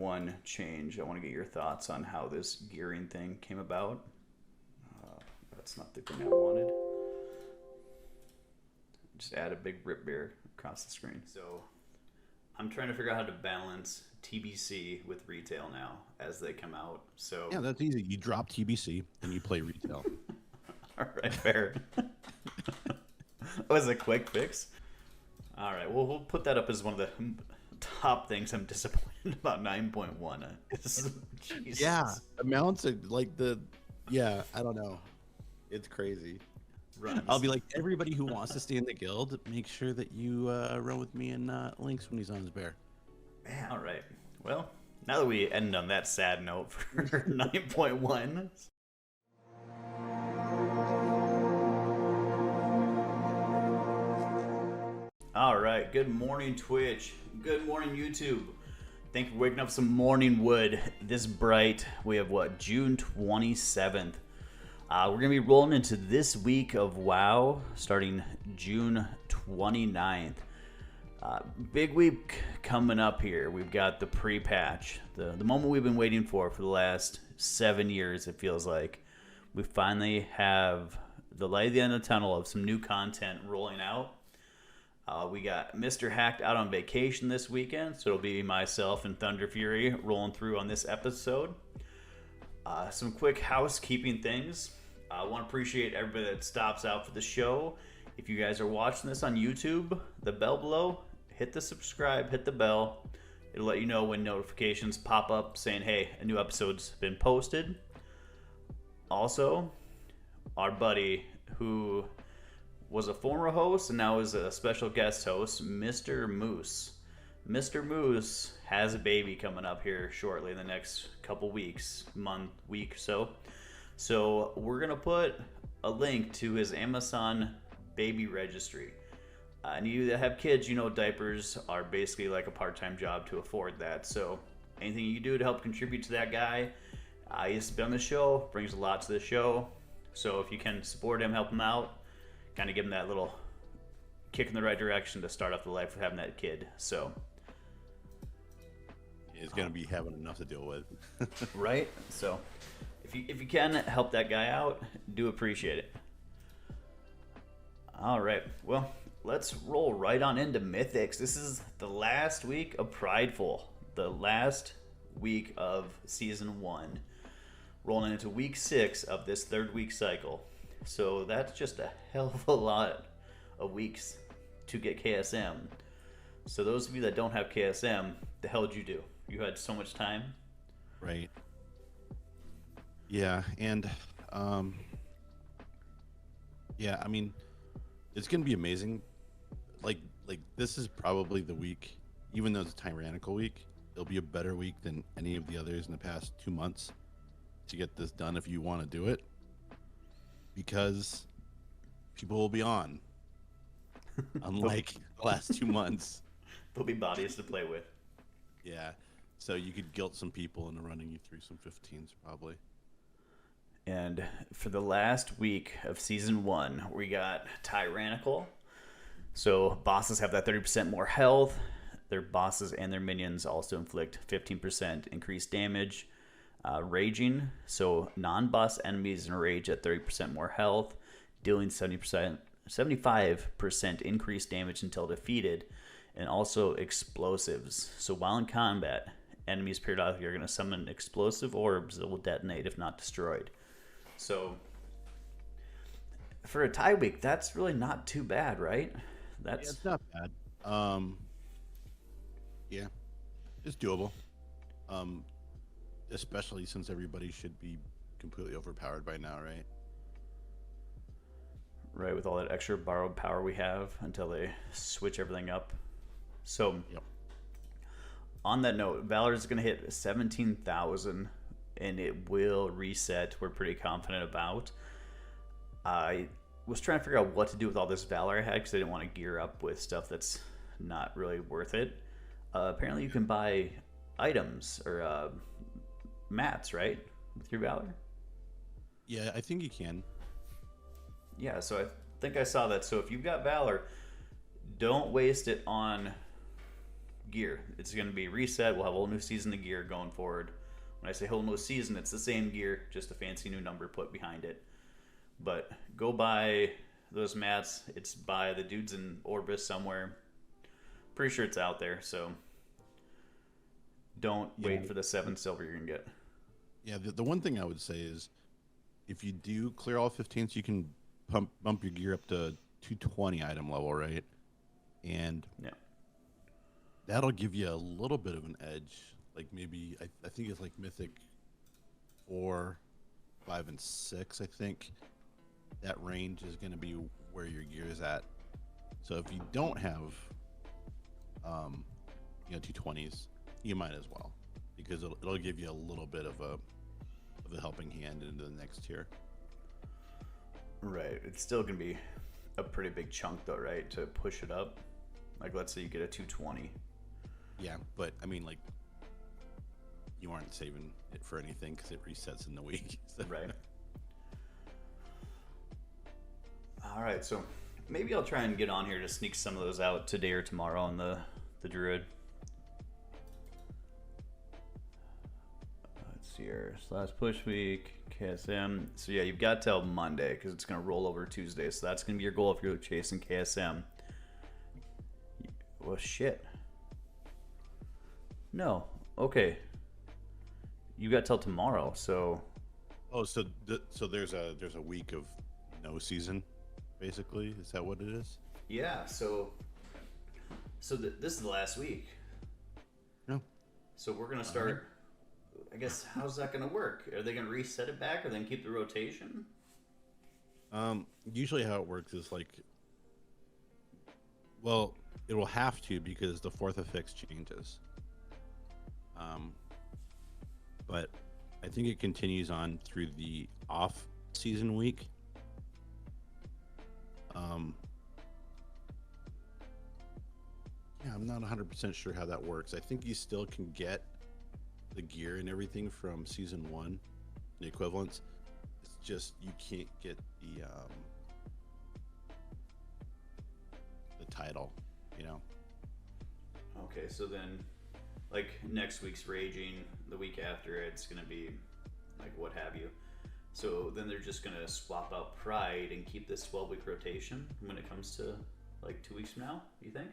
9.1 change. I want to get your thoughts on how this gearing thing came about. That's not the thing I wanted. Just add a big rip beer across the screen. So I'm trying to figure out how to balance TBC with retail now as they come out. So yeah, that's easy. You drop TBC and you play retail. All right, fair. That was a quick fix. All right, well, we'll put that up as one of the top things I'm disappointed about 9.1. Jesus. Yeah, amounts of like I don't know. It's crazy. Runs. I'll be like, everybody who wants to stay in the guild, make sure that you run with me and Lynkz when he's on his bear. Man. All right. Well, now that we end on that sad note for 9.1. All right. Good morning, Twitch. Good morning, YouTube. Thank you for waking up some morning wood this bright. We have what, June 27th. We're going to be rolling into this week of WoW starting June 29th. Big week coming up here. We've got the pre-patch, the moment we've been waiting for the last 7 years, it feels like. We finally have the light at the end of the tunnel of some new content rolling out. We got Mr. Hakkd out on vacation this weekend, so it'll be myself and Thunderfury rolling through on this episode. Some quick housekeeping things. I want to appreciate everybody that stops out for the show. If you guys are watching this on YouTube, the bell below, hit the subscribe, hit the bell. It'll let you know when notifications pop up saying, hey, a new episode's been posted. Also, our buddy who was a former host and now is a special guest host, Mr. Moose. Mr. Moose has a baby coming up here shortly in the next couple weeks, week or so. So we're going to put a link to his Amazon baby registry. And you that have kids, you know diapers are basically like a part-time job to afford that. So anything you do to help contribute to that guy, he used to be on the show, brings a lot to the show. So if you can support him, help him out, kind of give him that little kick in the right direction to start off the life of having that kid. So he's going to be having enough to deal with. Right? So if you can help that guy out, do appreciate it. All right, well, let's roll right on into Mythics. This is the last week of Prideful, the last week of Season 1, rolling into Week 6 of this 3rd week cycle. So that's just a hell of a lot of weeks to get KSM. So those of you that don't have KSM, the hell did you do? You had so much time? Right. Yeah, and yeah, I mean, it's gonna be amazing. Like this is probably the week, even though it's a tyrannical week, it'll be a better week than any of the others in the past 2 months to get this done if you want to do it, because people will be on. Unlike the last 2 months, there'll be bodies to play with. Yeah, so you could guilt some people into running you through some 15s probably. And for the last week of Season 1, we got Tyrannical. So bosses have that 30% more health. Their bosses and their minions also inflict 15% increased damage. Raging, so non-boss enemies enrage at 30% more health, dealing 75% increased damage until defeated. And also explosives. So while in combat, enemies periodically are going to summon explosive orbs that will detonate if not destroyed. So for a tie week, that's really not too bad, right? Yeah, it's not bad. Yeah, it's doable. Especially since everybody should be completely overpowered by now, right? Right, with all that extra borrowed power we have until they switch everything up. So, yep. On that note, Valor is going to hit 17,000, and it will reset. We're pretty confident about. I was trying to figure out what to do with all this Valor I had because I didn't want to gear up with stuff that's not really worth it. Apparently, you can buy items or mats, right, with your Valor? Yeah, I think you can. Yeah, so I think I saw that. So if you've got Valor, don't waste it on gear. It's going to be reset. We'll have a whole new season of gear going forward. When I say whole new season, it's the same gear, just a fancy new number put behind it. But go buy those mats. It's by the dudes in Orbis somewhere. Pretty sure it's out there, so don't wait for the 7 silver you're going to get. Yeah, the one thing I would say is if you do clear all 15s, you can bump your gear up to 220 item level, right? And yeah, that'll give you a little bit of an edge. Like maybe, I think it's like Mythic 4, 5, and 6, I think. That range is going to be where your gear is at. So if you don't have, 220s, you might as well, because it'll give you a little bit of a helping hand into the next tier. Right. It's still going to be a pretty big chunk, though, right, to push it up. Like, let's say you get a 220. Yeah, but I mean, like, you aren't saving it for anything because it resets in the week. So. Right. All right, so maybe I'll try and get on here to sneak some of those out today or tomorrow on the Druid. Let's see here. Slash push week, KSM. So yeah, you've got till Monday because it's going to roll over Tuesday. So that's going to be your goal if you're chasing KSM. Well, shit. No. Okay. You got till tomorrow, so. Oh, so there's a week of no season, basically. Is that what it is? Yeah. So this is the last week. No. So we're gonna start. I guess how's that gonna work? Are they gonna reset it back, or then keep the rotation? Usually how it works is like, well, it will have to because the 4th affix changes. But I think it continues on through the off-season week. Yeah, I'm not 100% sure how that works. I think you still can get the gear and everything from season 1, the equivalents. It's just you can't get the title, Okay, so then, like next week's Raging, the week after it's gonna be like what have you. So then they're just gonna swap out Pride and keep this 12-week rotation when it comes to like 2 weeks from now. You think?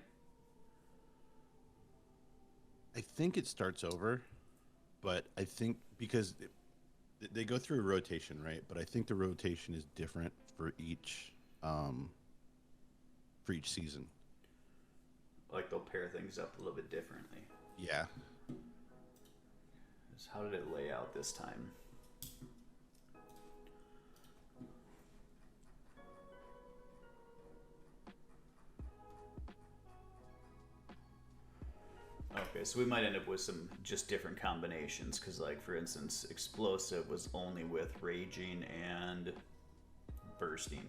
I think it starts over, but I think because they go through a rotation, right? But I think the rotation is different for each season. Like they'll pair things up a little bit differently. Yeah. So how did it lay out this time? Okay, so we might end up with some just different combinations because, like, for instance, Explosive was only with Raging and Bursting.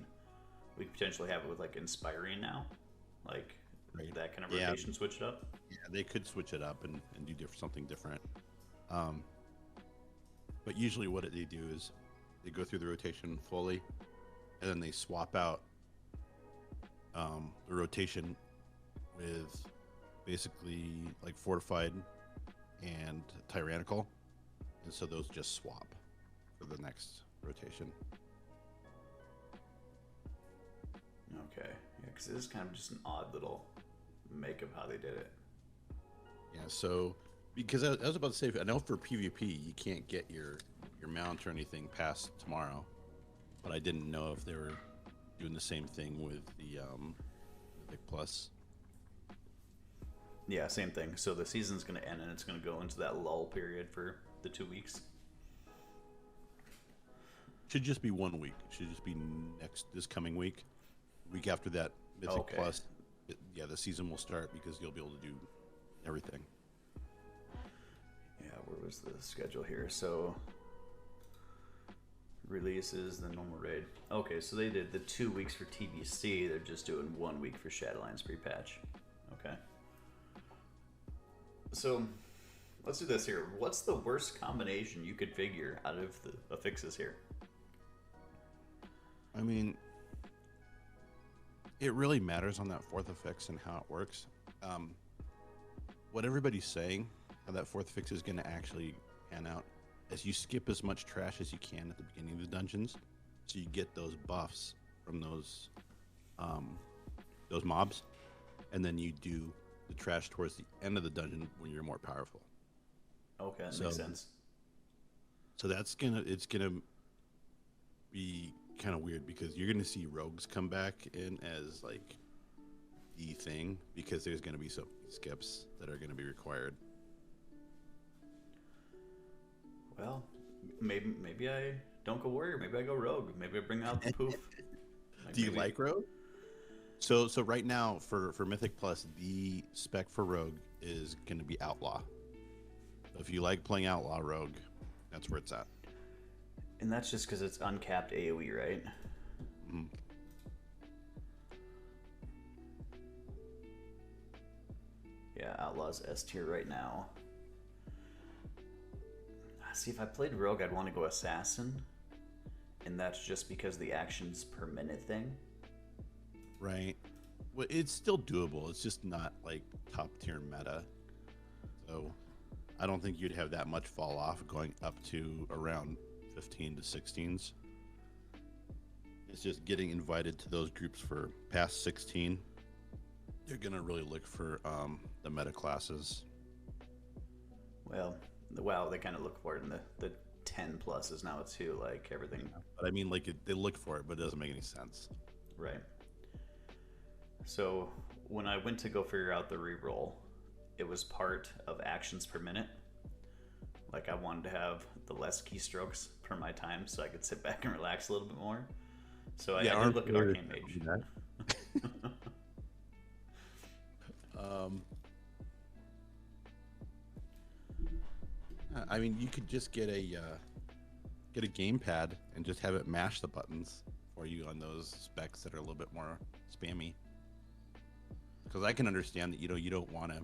We could potentially have it with, like, Inspiring now. Like, Right. that kind of rotation, switch it up. Yeah, they could switch it up and do something different. But usually what they do is they go through the rotation fully, and then they swap out the rotation with basically like Fortified and Tyrannical, and so those just swap for the next rotation. Okay, yeah, because it is kind of just an odd little make of how they did it. Yeah, so because I was about to say, I know for PvP you can't get your mount or anything past tomorrow, but I didn't know if they were doing the same thing with the Mythic Plus. Yeah, same thing. So the season's going to end and it's going to go into that lull period for the 2 weeks. Should just be 1 week. Should just be this coming week. Week after that, Mythic Plus. The season will start because you'll be able to do everything. Yeah, where was the schedule here? So releases, the normal raid. Okay, so they did the 2 weeks for TBC. They're just doing 1 week for Shadowlands pre-patch. Okay. So let's do this here. What's the worst combination you could figure out of the affixes here? I mean, it really matters on that 4th affix and how it works. what everybody's saying, how that fourth fix is going to actually pan out, is you skip as much trash as you can at the beginning of the dungeons, so you get those buffs from those mobs, and then you do the trash towards the end of the dungeon when you're more powerful. Okay, that makes sense. So it's gonna be kind of weird because you're gonna see rogues come back in as like the thing, because there's gonna be so many skips that are gonna be required. Well, maybe I don't go warrior. Maybe I go rogue. Maybe I bring out the poof. Like, do you like rogue? So right now for Mythic Plus, the spec for rogue is gonna be outlaw. So if you like playing outlaw rogue, that's where it's at. And that's just because it's uncapped AoE, right? Mm-hmm. Yeah, outlaw's S tier right now. See, if I played rogue, I'd want to go assassin, and that's just because the actions per minute thing. Right. Well, it's still doable. It's just not like top tier meta. So I don't think you'd have that much fall off going up to around 15 to 16s. It's just getting invited to those groups for past 16. You're going to really look for the meta classes. Well, the WoW, they kind of look for it in the 10 pluses now too, like everything. But I mean, like they look for it, but it doesn't make any sense. Right. So when I went to go figure out the reroll, it was part of actions per minute. Like I wanted to have the less keystrokes per my time so I could sit back and relax a little bit more. So I did look at Arcane Mage. I mean, you could just get a gamepad and just have it mash the buttons for you on those specs that are a little bit more spammy. Because I can understand that you don't want to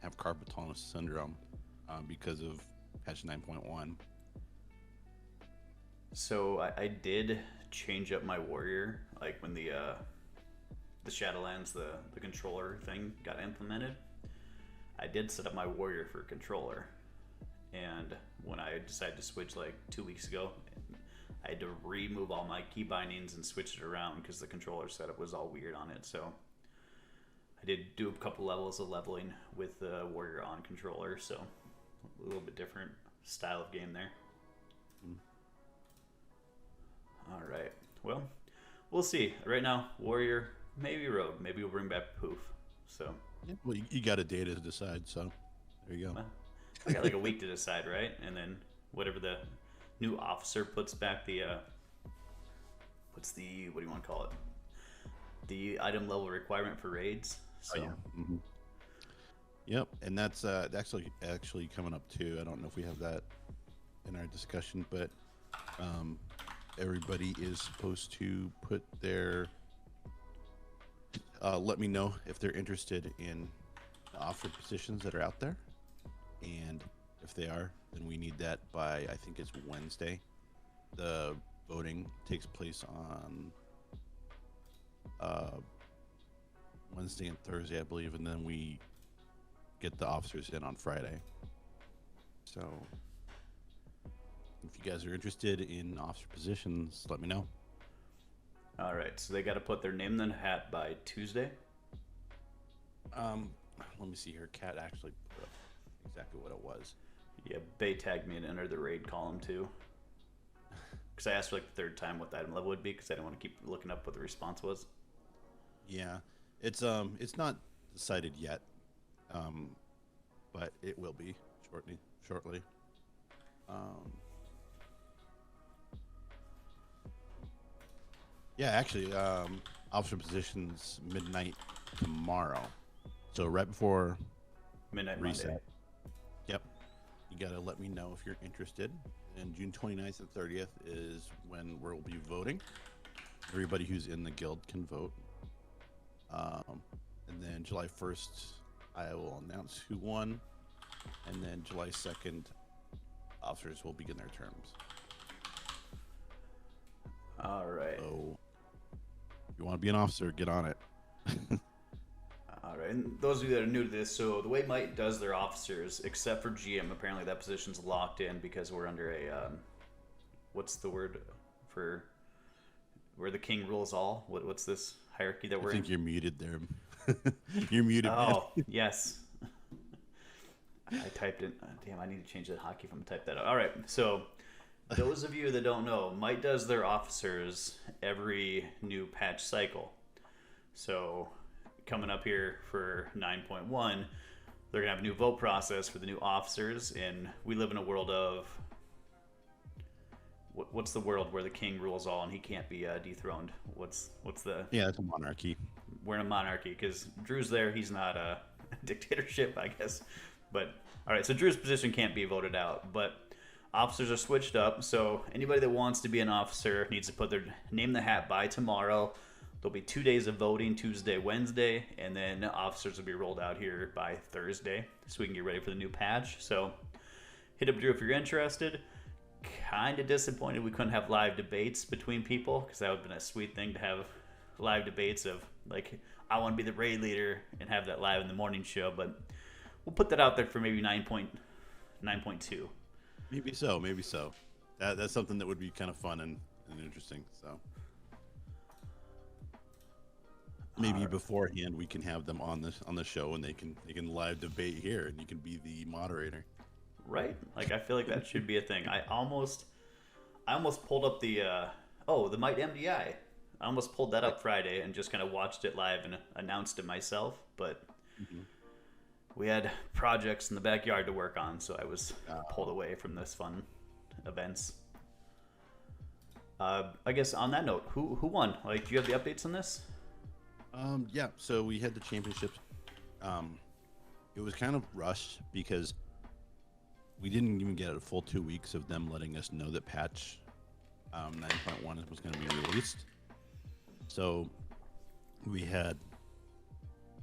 have carpal tunnel syndrome because of patch 9.1. So I did change up my warrior, like when the Shadowlands, the controller thing got implemented. I did set up my warrior for controller, and when I decided to switch like 2 weeks ago, I had to remove all my key bindings and switch it around because the controller setup was all weird on it. So I did do a couple levels of leveling with the warrior on controller, so a little bit different style of game there. All right, well, we'll see. Right now, warrior, maybe rogue, maybe we'll bring back poof. So yeah, well, you got a day to decide, so there you go. Well, I got like a week to decide, right? And then whatever the new officer puts back the what do you want to call it? The item level requirement for raids. So. Oh, yeah. Mm-hmm. Yep, and that's actually coming up too. I don't know if we have that in our discussion, but everybody is supposed to put their let me know if they're interested in the offered positions that are out there, and if they are, then we need that by, I think it's Wednesday. The voting takes place on Wednesday and Thursday, I believe, and then we get the officers in on Friday. So if you guys are interested in officer positions, let me know. All right, so they got to put their name in the hat by Tuesday. Let me see here. Kat actually put up exactly what it was. Yeah, Bay tagged me and entered the raid column too. Because I asked for like the third time what the item level would be, because I didn't want to keep looking up what the response was. Yeah, it's not decided yet, but it will be shortly. Yeah, actually, officer positions midnight tomorrow, so right before Midnight reset. Monday. Yep, you gotta let me know if you're interested. And June 29th and 30th is when we'll be voting. Everybody who's in the guild can vote. And then July 1st, I will announce who won. And then July 2nd, officers will begin their terms. All right. So if you want to be an officer, get on it. All right, and those of you that are new to this, so the way Might does their officers, except for GM, apparently that position's locked in because we're under a, what's the word for where the king rules all? What's this hierarchy that we're in? I think you're muted there. You're muted, man. Oh, yes. I typed it. Damn, I need to change that hockey if I'm type that out. All right, so those of you that don't know, Might does their officers every new patch cycle. So coming up here for 9.1, they're gonna have a new vote process for the new officers, and we live in a world of what's the world where the king rules all and he can't be dethroned? What's the? Yeah, it's a monarchy. We're in a monarchy because Drew's there. He's not a dictatorship, I guess. But all right, so Drew's position can't be voted out, but officers are switched up. So anybody that wants to be an officer needs to put their name in the hat by tomorrow. There'll be 2 days of voting, Tuesday, Wednesday, and then officers will be rolled out here by Thursday so we can get ready for the new patch. So hit up Drew if you're interested. Kind of disappointed we couldn't have live debates between people because that would have been a sweet thing to have live debates of, like, I want to be the raid leader and have that live in the morning show, but we'll put that out there for maybe 9.2. Maybe so. That's something that would be kind of fun and interesting. So maybe beforehand we can have them on the show and they can live debate here and you can be the moderator. Right? Like, I feel like that should be a thing. I almost pulled up the Might MDI. I almost pulled that up Friday and just kind of watched it live and announced it myself, but we had projects in the backyard to work on, so I was pulled away from this fun events. I guess on that note, who won? Like, do you have the updates on this? Yeah, so we had the championships. It was kind of rushed because we didn't even get a full 2 weeks of them letting us know that patch 9.1 was going to be released. So we had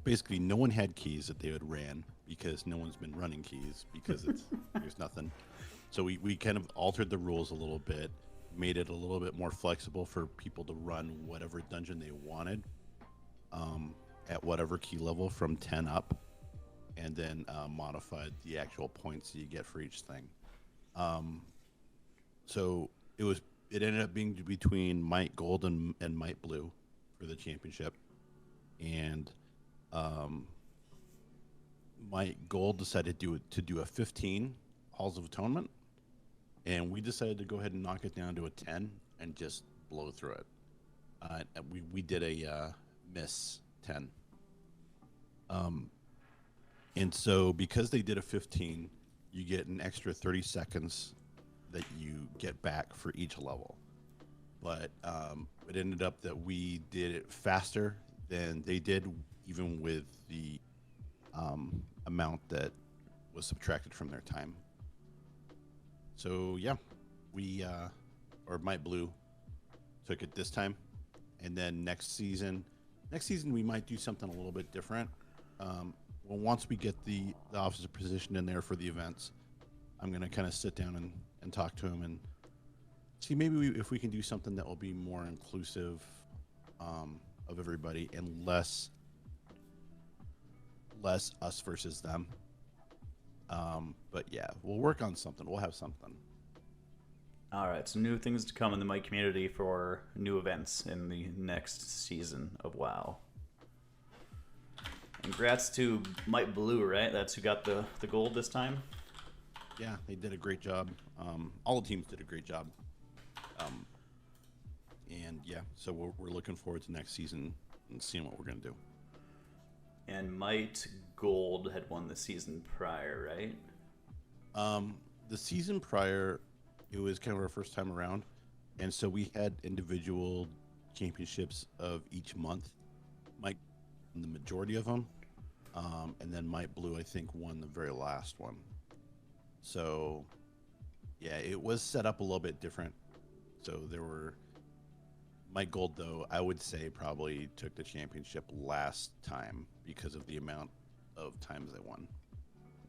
basically no one had keys that they had ran because no one's been running keys because there's nothing. So we kind of altered the rules a little bit, made it a little bit more flexible for people to run whatever dungeon they wanted at whatever key level from 10 up, and then modified the actual points that you get for each thing. So it ended up being between Might Gold and Might Blue for the championship, and Might Gold decided to do a 15 Halls of Atonement, and we decided to go ahead and knock it down to a 10 and just blow through it. We did a miss 10. And so because they did a 15, you get an extra 30 seconds that you get back for each level. But it ended up that we did it faster than they did, even with the amount that was subtracted from their time. So yeah, or Might Blue took it this time. And then next season we might do something a little bit different. Well, once we get the officer positioned in there for the events, I'm going to kind of sit down and talk to him and see maybe if we can do something that will be more inclusive of everybody and less us versus them. But yeah, we'll work on something. We'll have something. All right, so new things to come in the Might community for new events in the next season of WoW. Congrats to Might Blue, right? That's who got the gold this time. Yeah, they did a great job. All the teams did a great job. And yeah, so we're looking forward to next season and seeing what we're going to do. And Might Gold had won the season prior, right? The season prior, it was kind of our first time around. And so we had individual championships of each month. Might won the majority of them. And then Might Blue, I think, won the very last one. So yeah, it was set up a little bit different. So there were Might Gold, though, I would say probably took the championship last time because of the amount of times they won.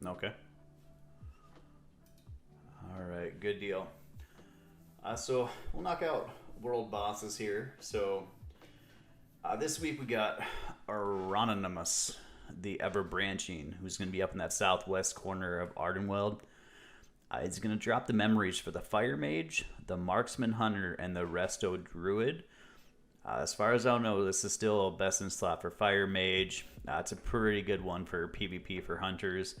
Okay. All right, good deal. So we'll knock out world bosses here. So this week we got Anonymous. the Ever Branching, who's going to be up in that southwest corner of Ardenweld. It's going to drop the memories for the Fire Mage, the Marksman Hunter, and the Resto Druid. As far as I know, this is still best in slot for Fire Mage. It's a pretty good one for PvP for Hunters.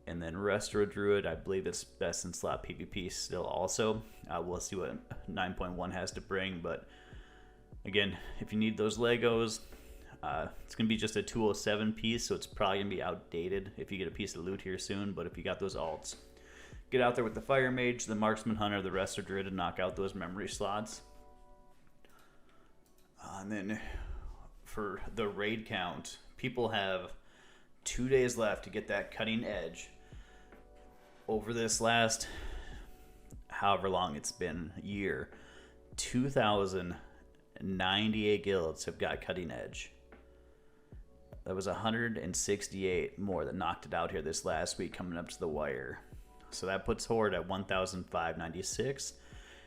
And then Resto Druid, I believe it's best in slot PvP still also. We'll see what 9.1 has to bring. But again, if you need those Legos, it's going to be just a 207 piece, so it's probably going to be outdated if you get a piece of loot here soon. But if you got those alts, get out there with the Fire Mage, the Marksman Hunter, the Resto Druid, and knock out those memory slots. And then for the raid count, people have 2 days left to get that cutting edge. Over this last, however long it's been, year, 2,098 guilds have got cutting edge. That was 168 more that knocked it out here this last week coming up to the wire. So that puts Horde at 1,596.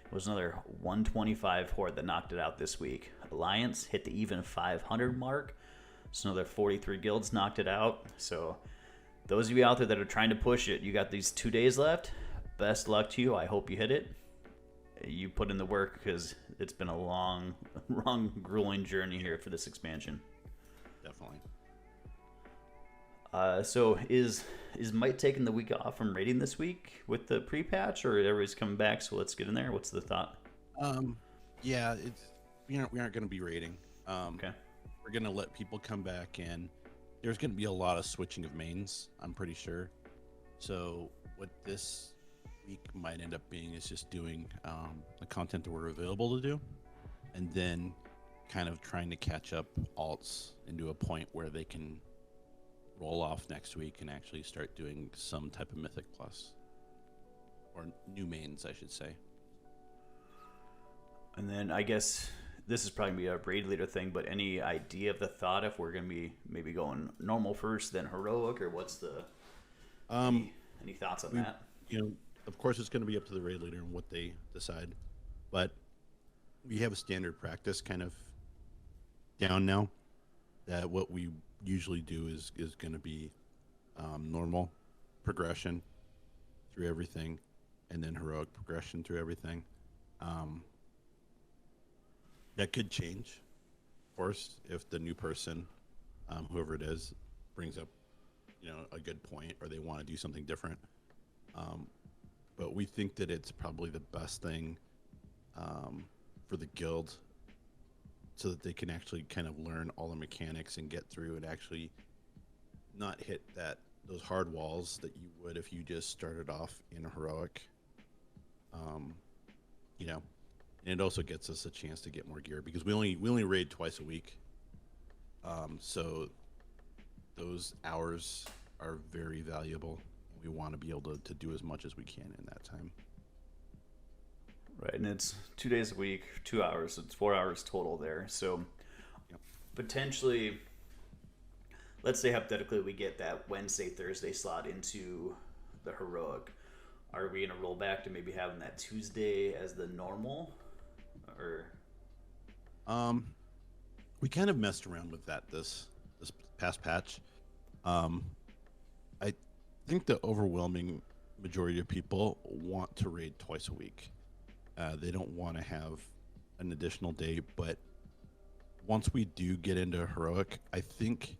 It was another 125 Horde that knocked it out this week. Alliance hit the even 500 mark. So another 43 guilds knocked it out. So those of you out there that are trying to push it, you got these 2 days left. Best luck to you. I hope you hit it. You put in the work because it's been a long, grueling journey here for this expansion. Definitely. So is Might taking the week off from raiding this week with the pre-patch, or everybody's coming back? So let's get in there. What's the thought? Yeah, we aren't going to be raiding. Okay. We're going to let people come back in. There's going to be a lot of switching of mains, I'm pretty sure. So what this week might end up being is just doing the content that we're available to do, and then kind of trying to catch up alts into a point where they can roll off next week and actually start doing some type of Mythic Plus. Or new mains, I should say. And then I guess this is probably going to be a raid leader thing, but any idea of the thought if we're going to be maybe going normal first, then heroic, or what's the... any thoughts on that? You know, of course it's going to be up to the raid leader and what they decide. But we have a standard practice kind of down now that what we usually do is going to be normal progression through everything, and then heroic progression through everything. That could change, of course, if the new person, whoever it is, brings up, a good point, or they want to do something different. But we think that it's probably the best thing for the guild, so that they can actually kind of learn all the mechanics and get through and actually not hit those hard walls that you would if you just started off in a heroic. And it also gets us a chance to get more gear because we only raid twice a week. So those hours are very valuable. We want to be able to do as much as we can in that time. Right, and it's 2 days a week, 2 hours. So it's 4 hours total there. So potentially, let's say hypothetically we get that Wednesday, Thursday slot into the heroic. Are we going to roll back to maybe having that Tuesday as the normal? Or we kind of messed around with that this past patch. I think the overwhelming majority of people want to raid twice a week. They don't want to have an additional day, but once we do get into heroic, I think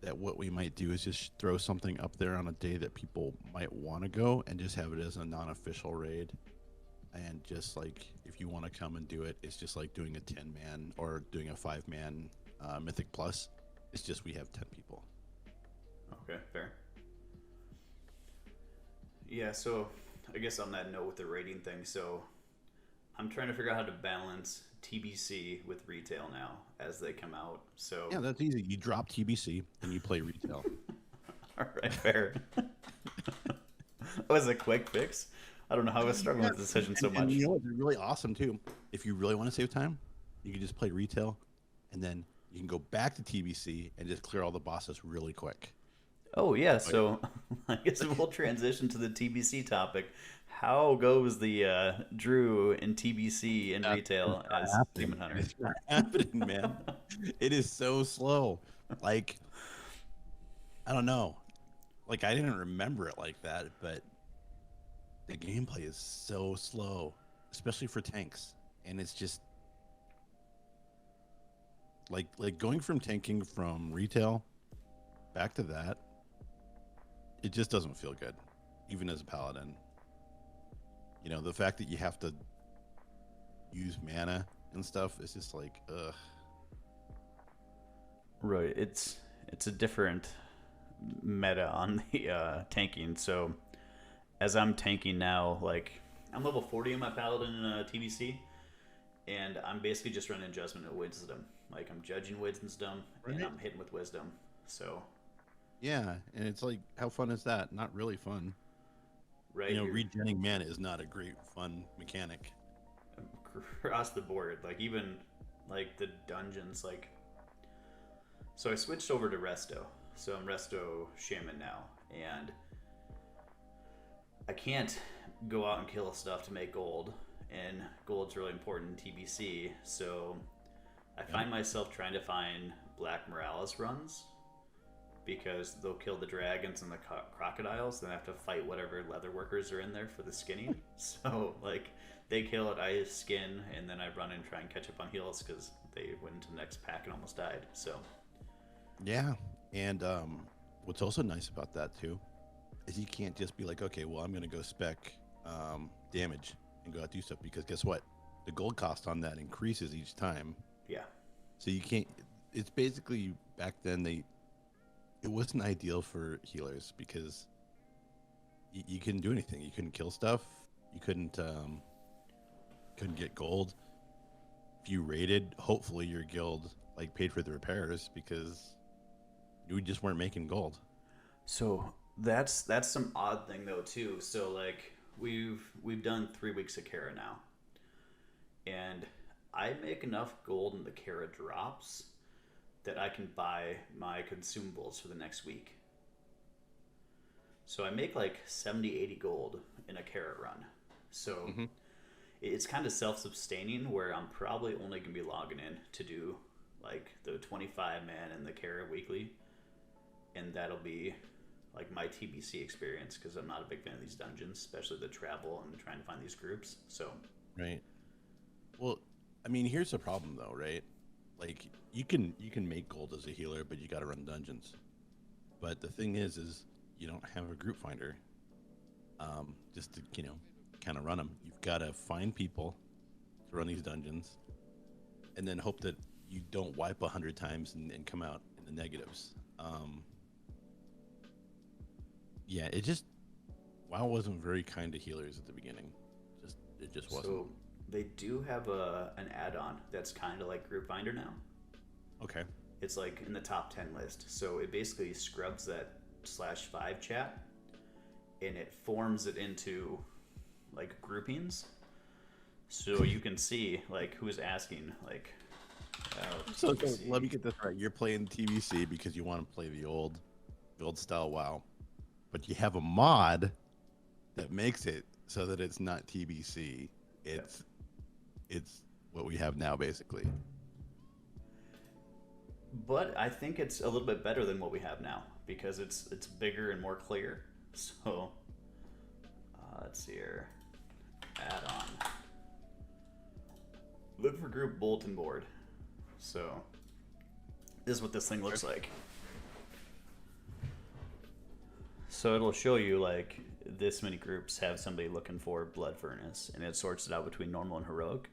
that what we might do is just throw something up there on a day that people might want to go and just have it as a non-official raid. And just like, if you want to come and do it, it's just like doing a 10-man or doing a 5-man Mythic Plus. It's just we have 10 people. Okay, fair. Yeah, so I guess on that note with the rating thing, so I'm trying to figure out how to balance TBC with retail now as they come out. So yeah, that's easy. You drop TBC and you play retail. All right, fair. That was a quick fix. I don't know how I was struggling with the decision so much. And you know what? They're really awesome too. If you really want to save time, you can just play retail, and then you can go back to TBC and just clear all the bosses really quick. Oh yeah, so I guess we'll transition to the TBC topic. How goes the Drew in TBC and retail as Demon Hunter? It's not happening, man. It is so slow. Like I don't know. Like, I didn't remember it like that, but the gameplay is so slow, especially for tanks. And it's just like going from tanking from retail back to that, it just doesn't feel good, even as a paladin. You know, the fact that you have to use mana and stuff is just like, ugh. Right. It's a different meta on the tanking. So as I'm tanking now, like I'm level 40 in my paladin in TBC, and I'm basically just running adjustment of wisdom. Like I'm judging wisdom, and I'm hitting with wisdom. So Yeah, and it's like, how fun is that? Not really fun. right, You know, regenerating mana is not a great fun mechanic. across the board, like even like the dungeons, like so I switched over to Resto. So I'm Resto Shaman now, and I can't go out and kill stuff to make gold, and gold's really important in TBC. So I find myself trying to find Black Morales runs because they'll kill the dragons and the crocodiles. Then I have to fight whatever leather workers are in there for the skinning. So like they kill it, I skin, and then I run and try and catch up on heals because they went into the next pack and almost died. So Yeah, and what's also nice about that too is you can't just be like, okay, well, I'm gonna go spec damage and go out do stuff, because guess what? The gold cost on that increases each time. yeah. So you can't. It's basically, back then it wasn't ideal for healers because you couldn't do anything. You couldn't kill stuff. You couldn't get gold. If you raided, hopefully your guild like paid for the repairs because you just weren't making gold. So that's some odd thing though too. So like we've done 3 weeks of Kara now, and I make enough gold in the Kara drops that I can buy my consumables for the next week. So I make like 70, 80 gold in a Kara run. So it's kind of self-sustaining, where I'm probably only going to be logging in to do like the 25 man and the Kara weekly. And that'll be like my TBC experience, because I'm not a big fan of these dungeons, especially the travel and trying to find these groups. So Right. Well, I mean, here's the problem though, right? Like you can make gold as a healer, but you got to run dungeons. But the thing is you don't have a group finder. Just to kind of run them. You've got to find people to run these dungeons, and then hope that you don't wipe 100 times and come out in the negatives. Yeah, WoW wasn't very kind to healers at the beginning. It just wasn't. So they do have an add-on that's kind of like Group Finder now. Okay. It's like in the top 10 list. So it basically scrubs that /5 chat, and it forms it into like groupings. So you can see like who's asking like. So let me get this right. You're playing TBC because you want to play the old style WoW, but you have a mod that makes it so that it's not TBC. It's what we have now, basically. But I think it's a little bit better than what we have now because it's bigger and more clear. So let's see here. Add on. Look for group bulletin board. So this is what this thing looks like. So it'll show you like this many groups have somebody looking for Blood Furnace, and it sorts it out between normal and heroic.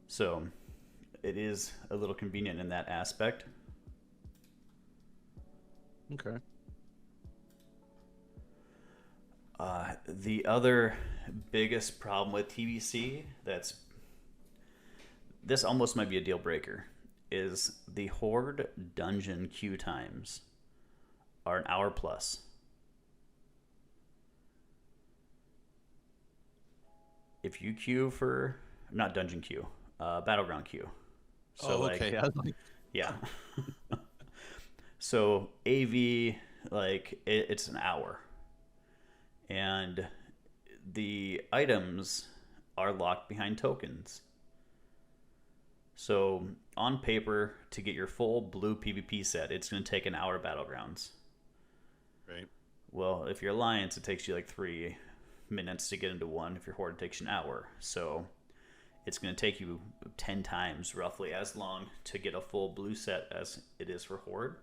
So it is a little convenient in that aspect. Okay. The other biggest problem with TBC this almost might be a deal breaker, is the Horde dungeon queue times are an hour plus. If you queue for, not dungeon queue, battleground queue. So okay. I was like, yeah. So AV, like it's an hour, and the items are locked behind tokens. So on paper, to get your full blue PvP set, it's going to take an hour Battlegrounds. Right. Well, if you're Alliance, it takes you like 3 minutes to get into one. If you're Horde, it takes you an hour. So it's going to take you 10 times roughly as long to get a full blue set as it is for Horde.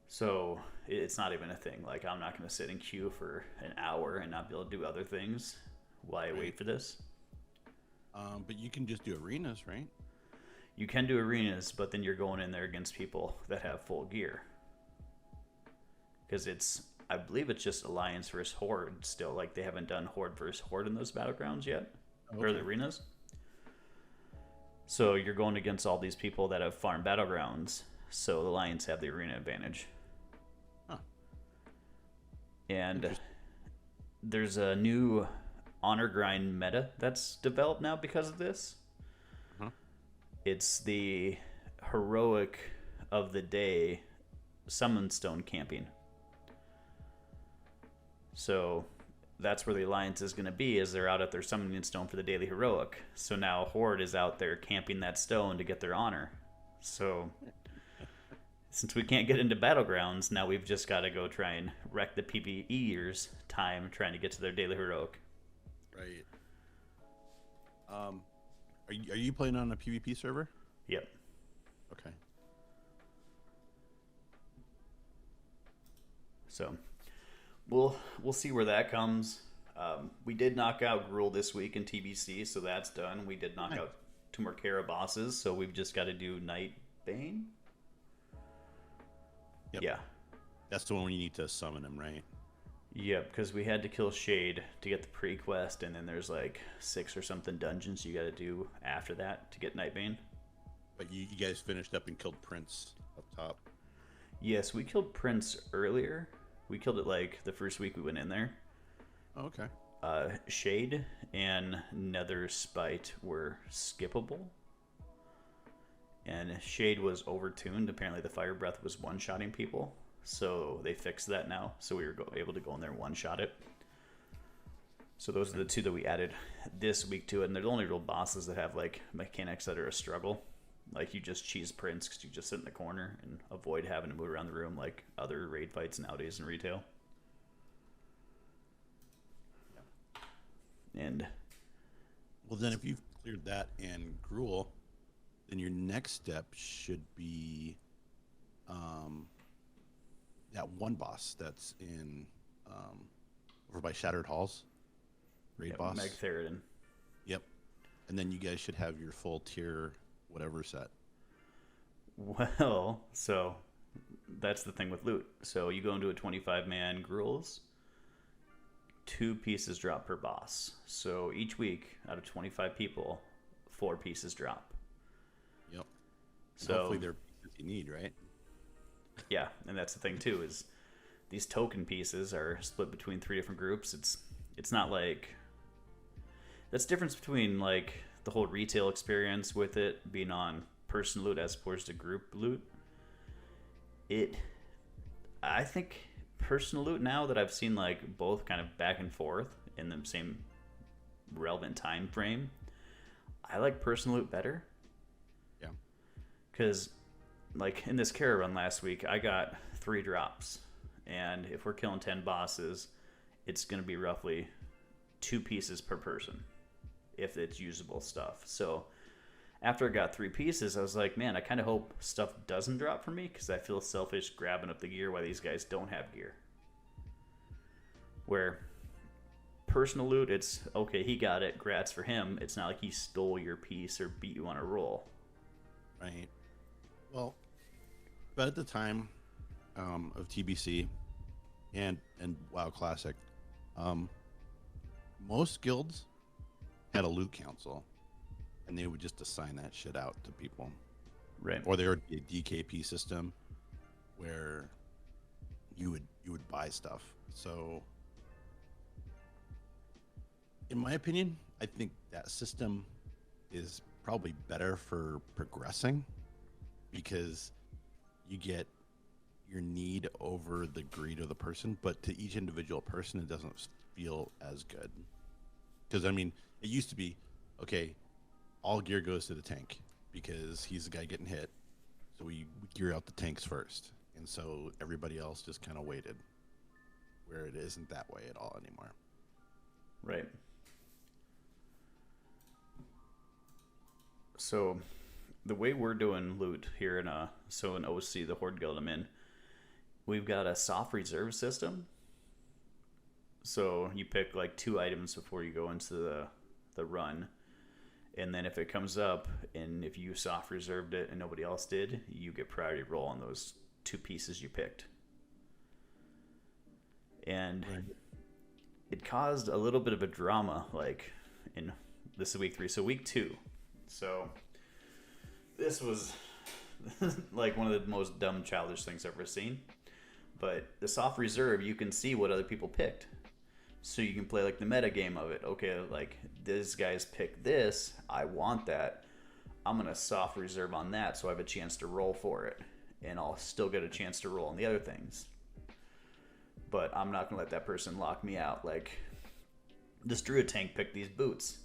So it's not even a thing. Like, I'm not going to sit in queue for an hour and not be able to do other things while I wait for this. But you can just do arenas, right? You can do arenas, but then you're going in there against people that have full gear. Because I believe it's just Alliance versus Horde still. Like, they haven't done Horde versus Horde in those Battlegrounds yet. Okay. Or the arenas. So you're going against all these people that have farm Battlegrounds. So the Alliance have the arena advantage. Huh. And there's a new honor grind meta that's developed now because of this. Uh-huh. It's the heroic of the day summon stone camping. So that's where the Alliance is going to be, is they're out at their summoning stone for the daily heroic. So now Horde is out there camping that stone to get their honor. So since we can't get into Battlegrounds, now we've just got to go try and wreck the PvEers time trying to get to their daily heroic. Right. Are you playing on a PvP server? Yep. Okay. So we'll see where that comes. We did knock out Gruul this week in TBC, so that's done. We did knock out 2 more Kara bosses, so we've just got to do Night Bane. Yep. Yeah. That's the one where you need to summon him, right? Yep, because we had to kill Shade to get the pre-quest, and then there's like 6 or something dungeons you got to do after that to get Nightbane. But you guys finished up and killed Prince up top. Yes, we killed Prince earlier. We killed it like the first week we went in there. Oh, okay. Shade and Nether Spite were skippable. And Shade was overtuned. Apparently the Fire Breath was one-shotting people. So they fixed that now. So we were able to go in there and one-shot it. So those are the 2 that we added this week to it. And they're the only real bosses that have like mechanics that are a struggle. Like, you just cheese Prince because you just sit in the corner and avoid having to move around the room like other raid fights nowadays in retail. And well, then if you've cleared that and Gruul, then your next step should be that one boss that's in over by Shattered Halls. Raid boss. Meg Theridin. Yep. And then you guys should have your full tier whatever set. Well, so that's the thing with loot. So you go into a 25-man Gruul's, 2 pieces drop per boss. So each week, out of 25 people, 4 pieces drop. Yep. So hopefully they're pieces you need, right? Yeah, and that's the thing too, is these token pieces are split between 3 different groups. It's not like that's the difference between like the whole retail experience with it being on person loot as opposed to group loot. I think personal loot now that I've seen like both kind of back and forth in the same relevant time frame, I like personal loot better. Yeah. Because like in this caravan last week, I got 3 drops. And if we're killing 10 bosses, it's going to be roughly 2 pieces per person if it's usable stuff. So after I got 3 pieces, I was like, man, I kind of hope stuff doesn't drop for me because I feel selfish grabbing up the gear while these guys don't have gear. Where personal loot, it's okay, he got it, grats for him. It's not like he stole your piece or beat you on a roll. Right. Well, but at the time of TBC and WoW Classic, most guilds had a loot council, and they would just assign that shit out to people. Right. Or there would be a DKP system where you would buy stuff. So, in my opinion, I think that system is probably better for progressing because you get your need over the greed of the person, but to each individual person, it doesn't feel as good. Because, I mean, it used to be, okay, all gear goes to the tank because he's the guy getting hit. So we gear out the tanks first. And so everybody else just kind of waited, where it isn't that way at all anymore. Right. So the way we're doing loot here in in OC, the Horde Guild I'm in, we've got a soft reserve system. So you pick like 2 items before you go into the run. And then if it comes up and if you soft reserved it and nobody else did, you get priority roll on those 2 pieces you picked. And it caused a little bit of a drama, like this is week 3, so week 2. So this was like one of the most dumb, childish things I've ever seen. But the soft reserve, you can see what other people picked. So you can play like the meta game of it. Okay, like this guy's picked this. I want that. I'm going to soft reserve on that so I have a chance to roll for it. And I'll still get a chance to roll on the other things. But I'm not going to let that person lock me out. Like this druid tank picked these boots.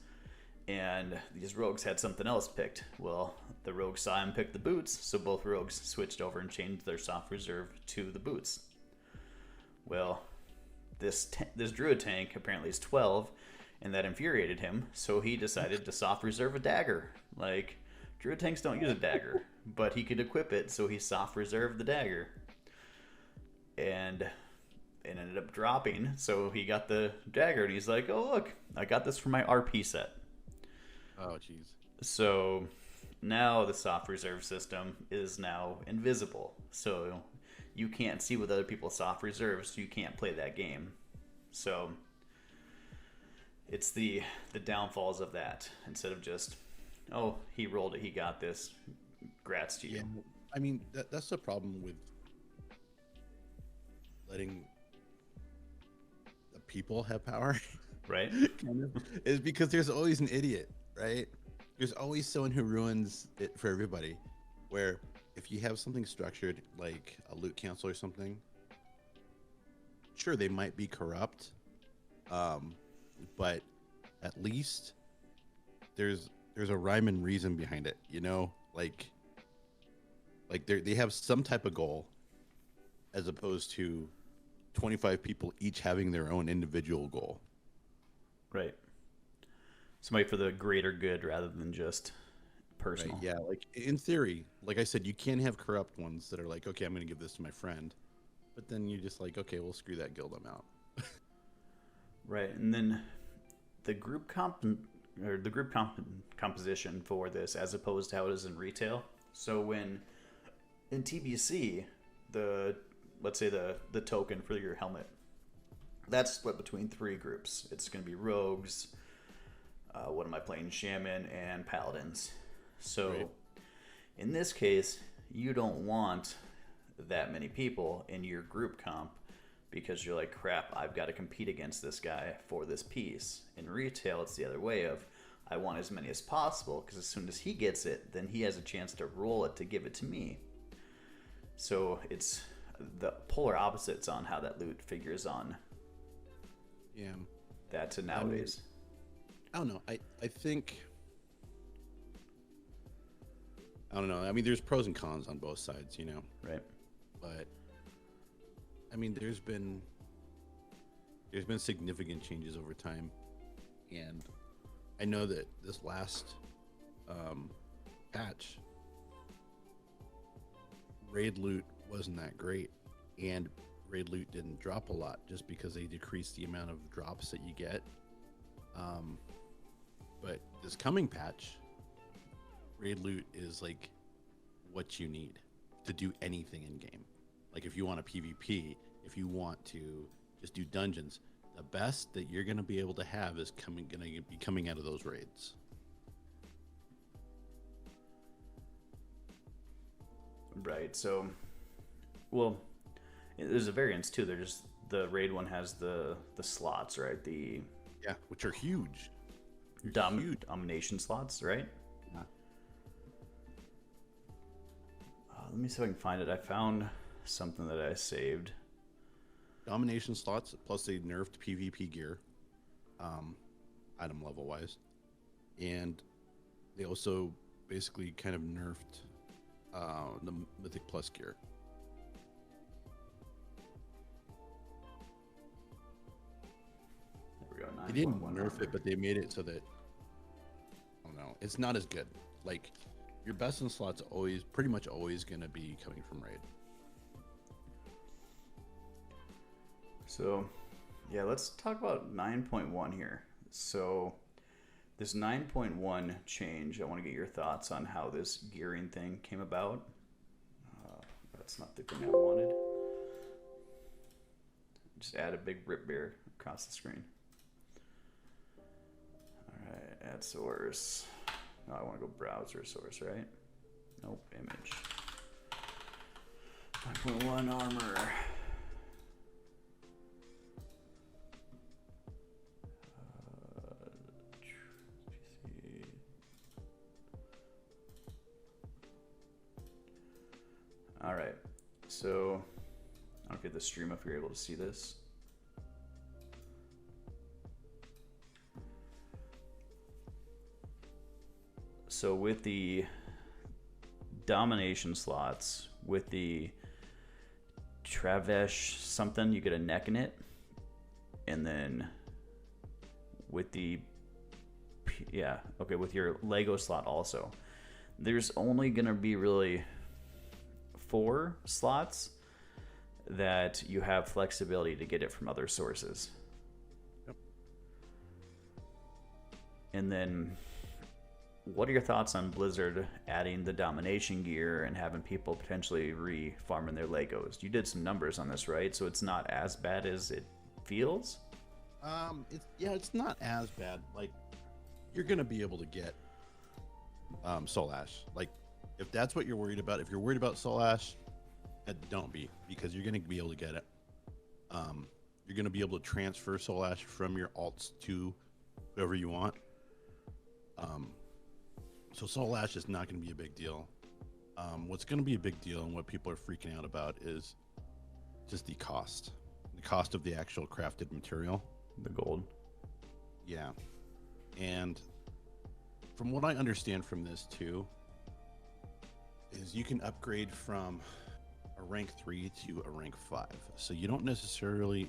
And these rogues had something else picked. Well, the rogue saw him pick the boots. So both rogues switched over and changed their soft reserve to the boots. Well, this druid tank apparently is 12, and that infuriated him, so he decided to soft reserve a dagger. Like, druid tanks don't use a dagger, but he could equip it, so he soft reserved the dagger. And it ended up dropping, so he got the dagger, and he's like, oh, look, I got this for my RP set. Oh, jeez. So now the soft reserve system is now invisible, so you can't see with other people's soft reserves, so you can't play that game. So it's the downfalls of that. Instead of just, oh, he rolled it, he got this, grats to you. Yeah, I mean, that's the problem with letting the people have power. Right? Kind of, is because there's always an idiot, right? There's always someone who ruins it for everybody. Where if you have something structured like a loot council or something, sure, they might be corrupt, but at least there's a rhyme and reason behind it, you know, like they have some type of goal, as opposed to 25 people each having their own individual goal. Right. Somebody for the greater good rather than just personal. Right, yeah, like in theory, like I said, you can have corrupt ones that are like, okay, I'm going to give this to my friend, but then you're just like, okay, well, screw that guild, I'm out. Right, and then the group composition for this, as opposed to how it is in retail. So when in TBC, let's say the token for your helmet, that's split between 3 groups. It's going to be rogues. What am I playing? Shaman and paladins. So right. In this case, you don't want that many people in your group comp because you're like, crap, I've got to compete against this guy for this piece. In retail, it's the other way of, I want as many as possible because as soon as he gets it, then he has a chance to roll it to give it to me. So it's the polar opposites on how that loot figures on. Yeah. That to nowadays. I don't know. I think... I don't know. I mean, there's pros and cons on both sides, you know? Right. But, I mean, there's been significant changes over time. And I know that this last patch, raid loot wasn't that great. And raid loot didn't drop a lot just because they decreased the amount of drops that you get. But this coming patch, raid loot is like what you need to do anything in game. Like if you want a PvP, if you want to just do dungeons, the best that you're going to be able to have is going to be coming out of those raids. Right. So, well, there's a variance too. There's the raid one has the slots, right? Yeah, which are huge. Domination slots, right? Yeah. Let me see if I can find it. I found something that I saved. Domination slots, plus they nerfed PvP gear, item level wise, and they also basically kind of nerfed the Mythic Plus gear. There we go. They didn't 9.1 nerf armor. it, but they made it so that, I don't know, it's not as good. Like, your best in slot's always, pretty much always going to be coming from raid. So, yeah, let's talk about 9.1 here. So, this 9.1 change, I want to get your thoughts on how this gearing thing came about. That's not the thing I wanted. Just add a big rip bear across the screen. All right, add source. No, I want to go browser source, right? Nope, image. 9.1 armor. All right, so I don't know if you have the stream if you're able to see this. So with the domination slots, with the Travesh something, you get a neck in it. And then with the, yeah, okay, with your Lego slot also. There's only gonna be really 4 slots that you have flexibility to get it from other sources. Yep. And then what are your thoughts on Blizzard adding the domination gear and having people potentially re-farming their Legos? You did some numbers on this, right? So it's not as bad as it feels? It's not as bad. Like, you're gonna be able to get Soul Ash. Like, if that's what you're worried about, if you're worried about Soul Ash, don't be, because you're gonna be able to get it. You're gonna be able to transfer Soul Ash from your alts to whoever you want. So Soul Ash is not gonna be a big deal. What's gonna be a big deal and what people are freaking out about is just the cost of the actual crafted material. The gold. Yeah. And from what I understand from this too, is you can upgrade from a rank 3 to a rank 5. So you don't necessarily,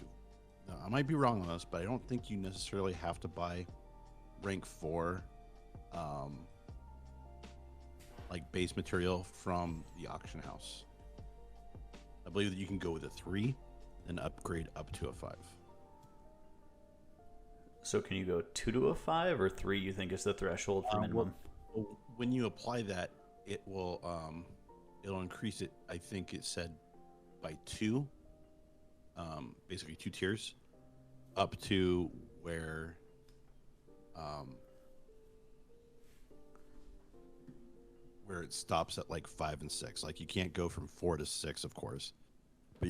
I might be wrong on this, but I don't think you necessarily have to buy rank 4 like base material from the auction house. I believe that you can go with a 3 and upgrade up to a 5. So can you go 2 to a 5 or 3 you think is the threshold for minimum? When you apply that, it will it'll increase it. I think it said by 2, basically 2 tiers, up to where it stops at like 5 and 6. Like, you can't go from 4 to 6, of course, but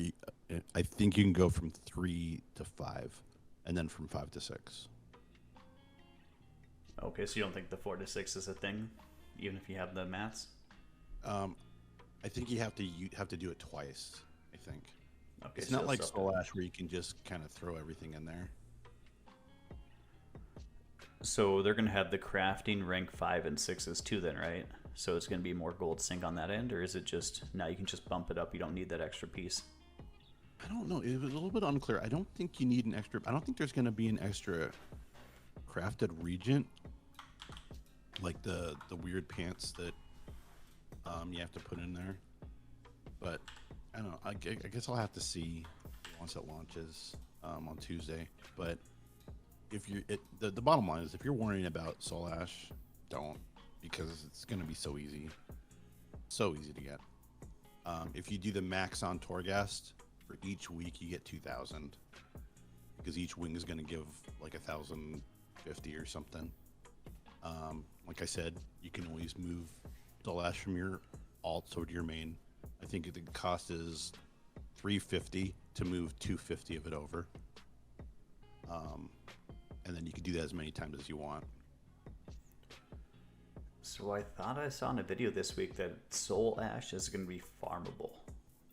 I think you can go from 3 to 5, and then from 5 to 6. Okay, so you don't think the 4 to 6 is a thing, even if you have the mats? I think you have to do it twice. I think. Okay, It's so not like it's Soul Ash where you can just kind of throw everything in there. So they're going to have the crafting rank 5 and 6s too then, right? So it's going to be more gold sync on that end, or is it just, now you can just bump it up, you don't need that extra piece? I don't know. It was a little bit unclear. I don't think you need an extra. I don't think there's going to be an extra crafted regent, like the weird pants that you have to put in there. But I don't know. I guess I'll have to see once it launches on Tuesday. But if you're the bottom line is, if you're worrying about Soul Ash, don't, because it's going to be so easy to get. If you do the max on Torghast, for each week you get 2,000, because each wing is going to give like 1,050 or something. Like I said, you can always move Soul Ash from your alt over to your main. I think the cost is 350 to move 250 of it over, and then you can do that as many times as you want. So I thought I saw in a video this week that Soul Ash is going to be farmable.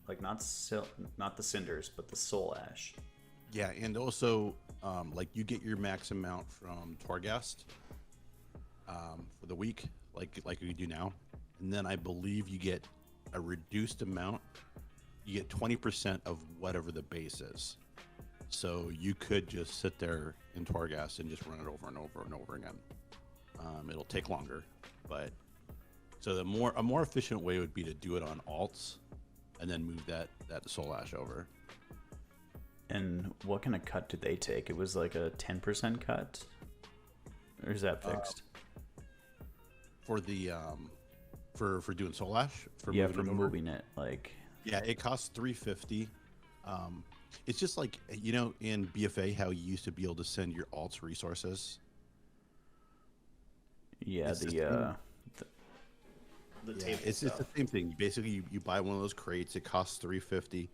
Like, not the cinders, but the Soul Ash. Yeah, and also, like, you get your max amount from Torghast for the week. like we do now, and then I believe you get a reduced amount. You get 20% of whatever the base is. So you could just sit there in Torghast and just run it over and over and over again. It'll take longer, but so a more efficient way would be to do it on alts, and then move that Soul Ash over. And what kind of cut did they take? It was like a 10% cut, or is that fixed? For the for doing Soul Ash, for moving it, like yeah, it costs $350. It's just like, you know, in BFA how you used to be able to send your alts resources. Yeah, it's the table it's stuff. the same thing. Basically, you buy one of those crates. It costs $350.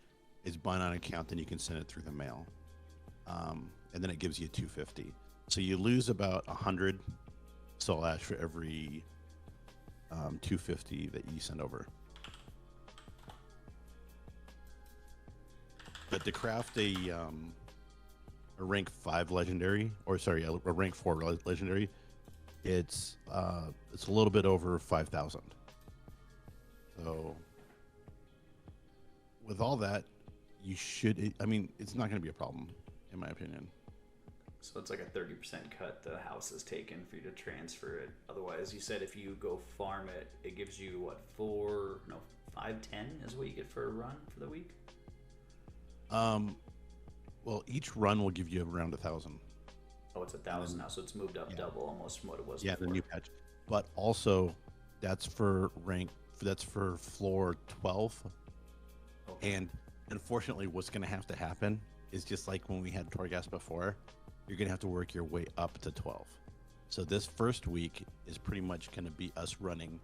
It's bind on account, then you can send it through the mail, and then it gives you $250. So you lose about 100 Soul Ash for every $250 that you send over. But to craft a rank 5 legendary, or sorry, a rank 4 legendary, it's a little bit over 5,000. So with all that, you should. I mean, it's not going to be a problem, in my opinion. So it's like a 30% cut the house has taken for you to transfer it. Otherwise, you said if you go farm it, it gives you what, 510 is what you get for a run for the week. Well, each run will give you around 1,000. Oh, it's 1,000 now, so it's moved up double almost from what it was before. before. The new patch. But also, that's for floor 12. Okay. And unfortunately, what's going to have to happen is just like when we had Torghast before, you're going to have to work your way up to 12. So this first week is pretty much going to be us running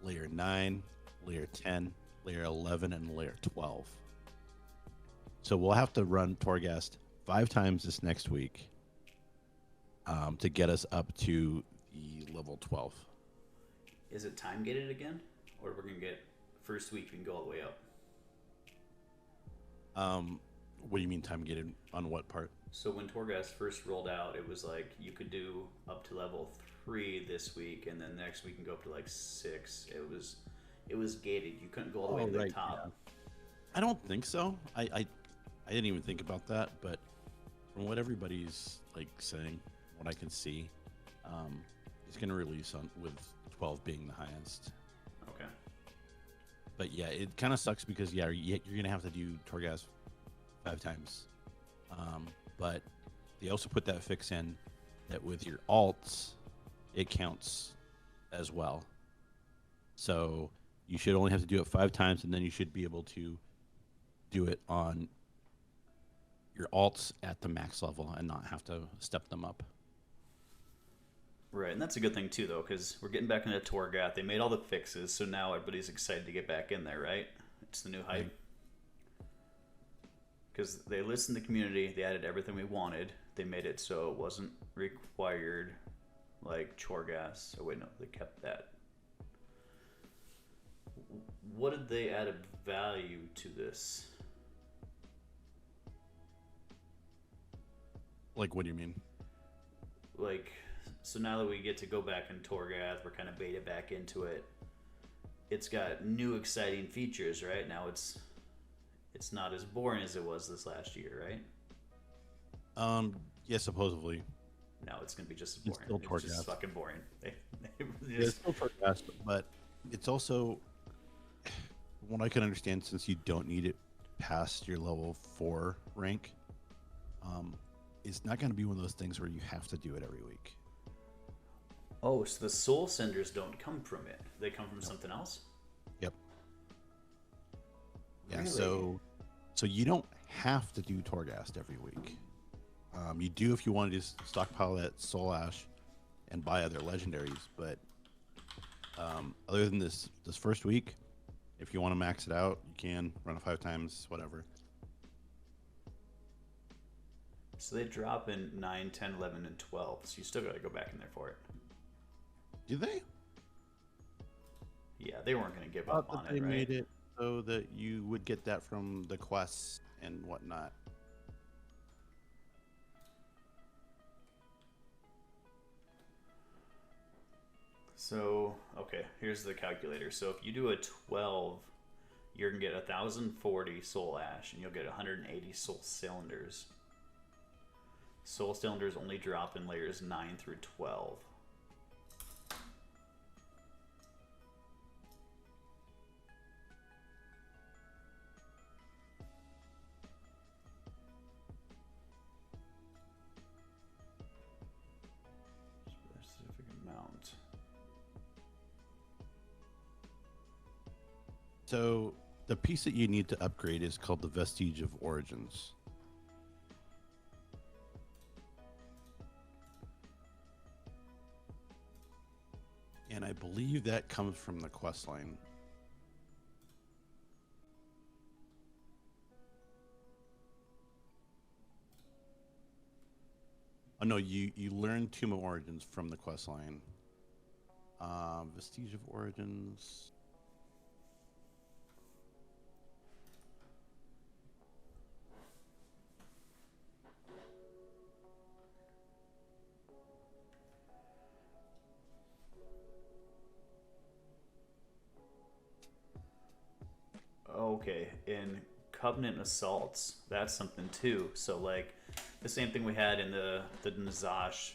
layer 9, layer 10, layer 11, and layer 12. So we'll have to run Torghast 5 times this next week to get us up to the level 12. Is it time gated again? Or we're going to get first week we can go all the way up? What do you mean time gated on what part? So when Torghast first rolled out, it was like you could do up to level 3 this week, and then next week you can go up to like 6. It was gated. You couldn't go all the way to the top. Yeah. I don't think so. I didn't even think about that, but from what everybody's like saying, what I can see, it's going to release on with 12 being the highest. Okay. But yeah, it kind of sucks because you're going to have to do Torghast 5 times. But they also put that fix in that with your alts, it counts as well. So you should only have to do it 5 times, and then you should be able to do it on your alts at the max level and not have to step them up. Right, and that's a good thing too, though, because we're getting back into Torghast. They made all the fixes, so now everybody's excited to get back in there, right? It's the new hype. Because they listened to the community, they added everything we wanted. They made it so it wasn't required, like Torghast. Oh wait, no, they kept that. What did they add of value to this? Like, what do you mean? Like, so now that we get to go back in Torghast, we're kind of beta back into it. It's got new exciting features, right? Now it's not as boring as it was this last year, right? Yeah, supposedly. No, it's gonna be just as boring. It's still Torghast. It's just fucking boring. It's still Torghast, but it's also, from what I can understand, since you don't need it past your level 4 rank, it's not going to be one of those things where you have to do it every week. Oh, so the soul cinders don't come from it. They come from something else? Yep. Yeah, Really? so you don't have to do Torghast every week. You do if you want to just stockpile that Soul Ash and buy other legendaries, but other than this first week, if you want to max it out, you can run it 5 times, whatever. So they drop in 9, 10, 11, and 12. So you still got to go back in there for it. Do they? Yeah, they weren't going to give up on They it, right? made it so that you would get that from the quests and whatnot. So, okay, here's the calculator. So if you do a 12, you're going to get 1,040 soul ash, and you'll get 180 soul cylinders. Soul cylinders only drop in layers 9 through 12. Specific amount. So the piece that you need to upgrade is called the Vestige of Origins. And I believe that comes from the quest line. Oh no, you learn Tomb of Origins from the quest line. Vestige of Origins. Okay, in Covenant Assaults, that's something too. So like the same thing we had in the Nazash,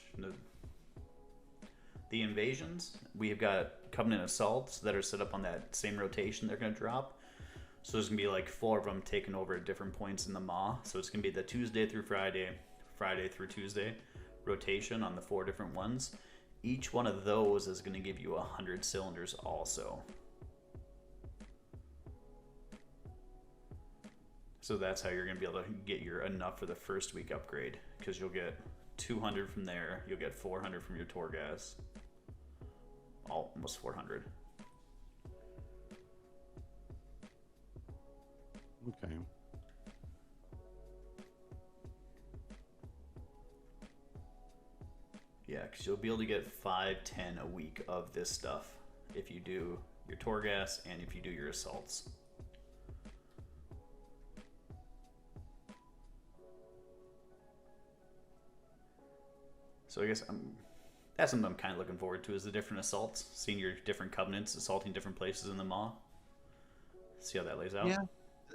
the invasions. We've got Covenant Assaults that are set up on that same rotation they're going to drop. So there's going to be like 4 of them taken over at different points in the Maw. So it's going to be the Tuesday through Friday, Friday through Tuesday rotation on the 4 different ones. Each one of those is going to give you 100 cylinders also. So that's how you're going to be able to get your enough for the first week upgrade, because you'll get 200 from there, you'll get 400 from your Torgas, almost 400. Okay. Yeah, because you'll be able to get 5, 10 a week of this stuff if you do your Torgas and if you do your assaults. So I guess that's something I'm kind of looking forward to, is the different assaults, seeing your different covenants assaulting different places in the Maw. See how that lays out. Yeah,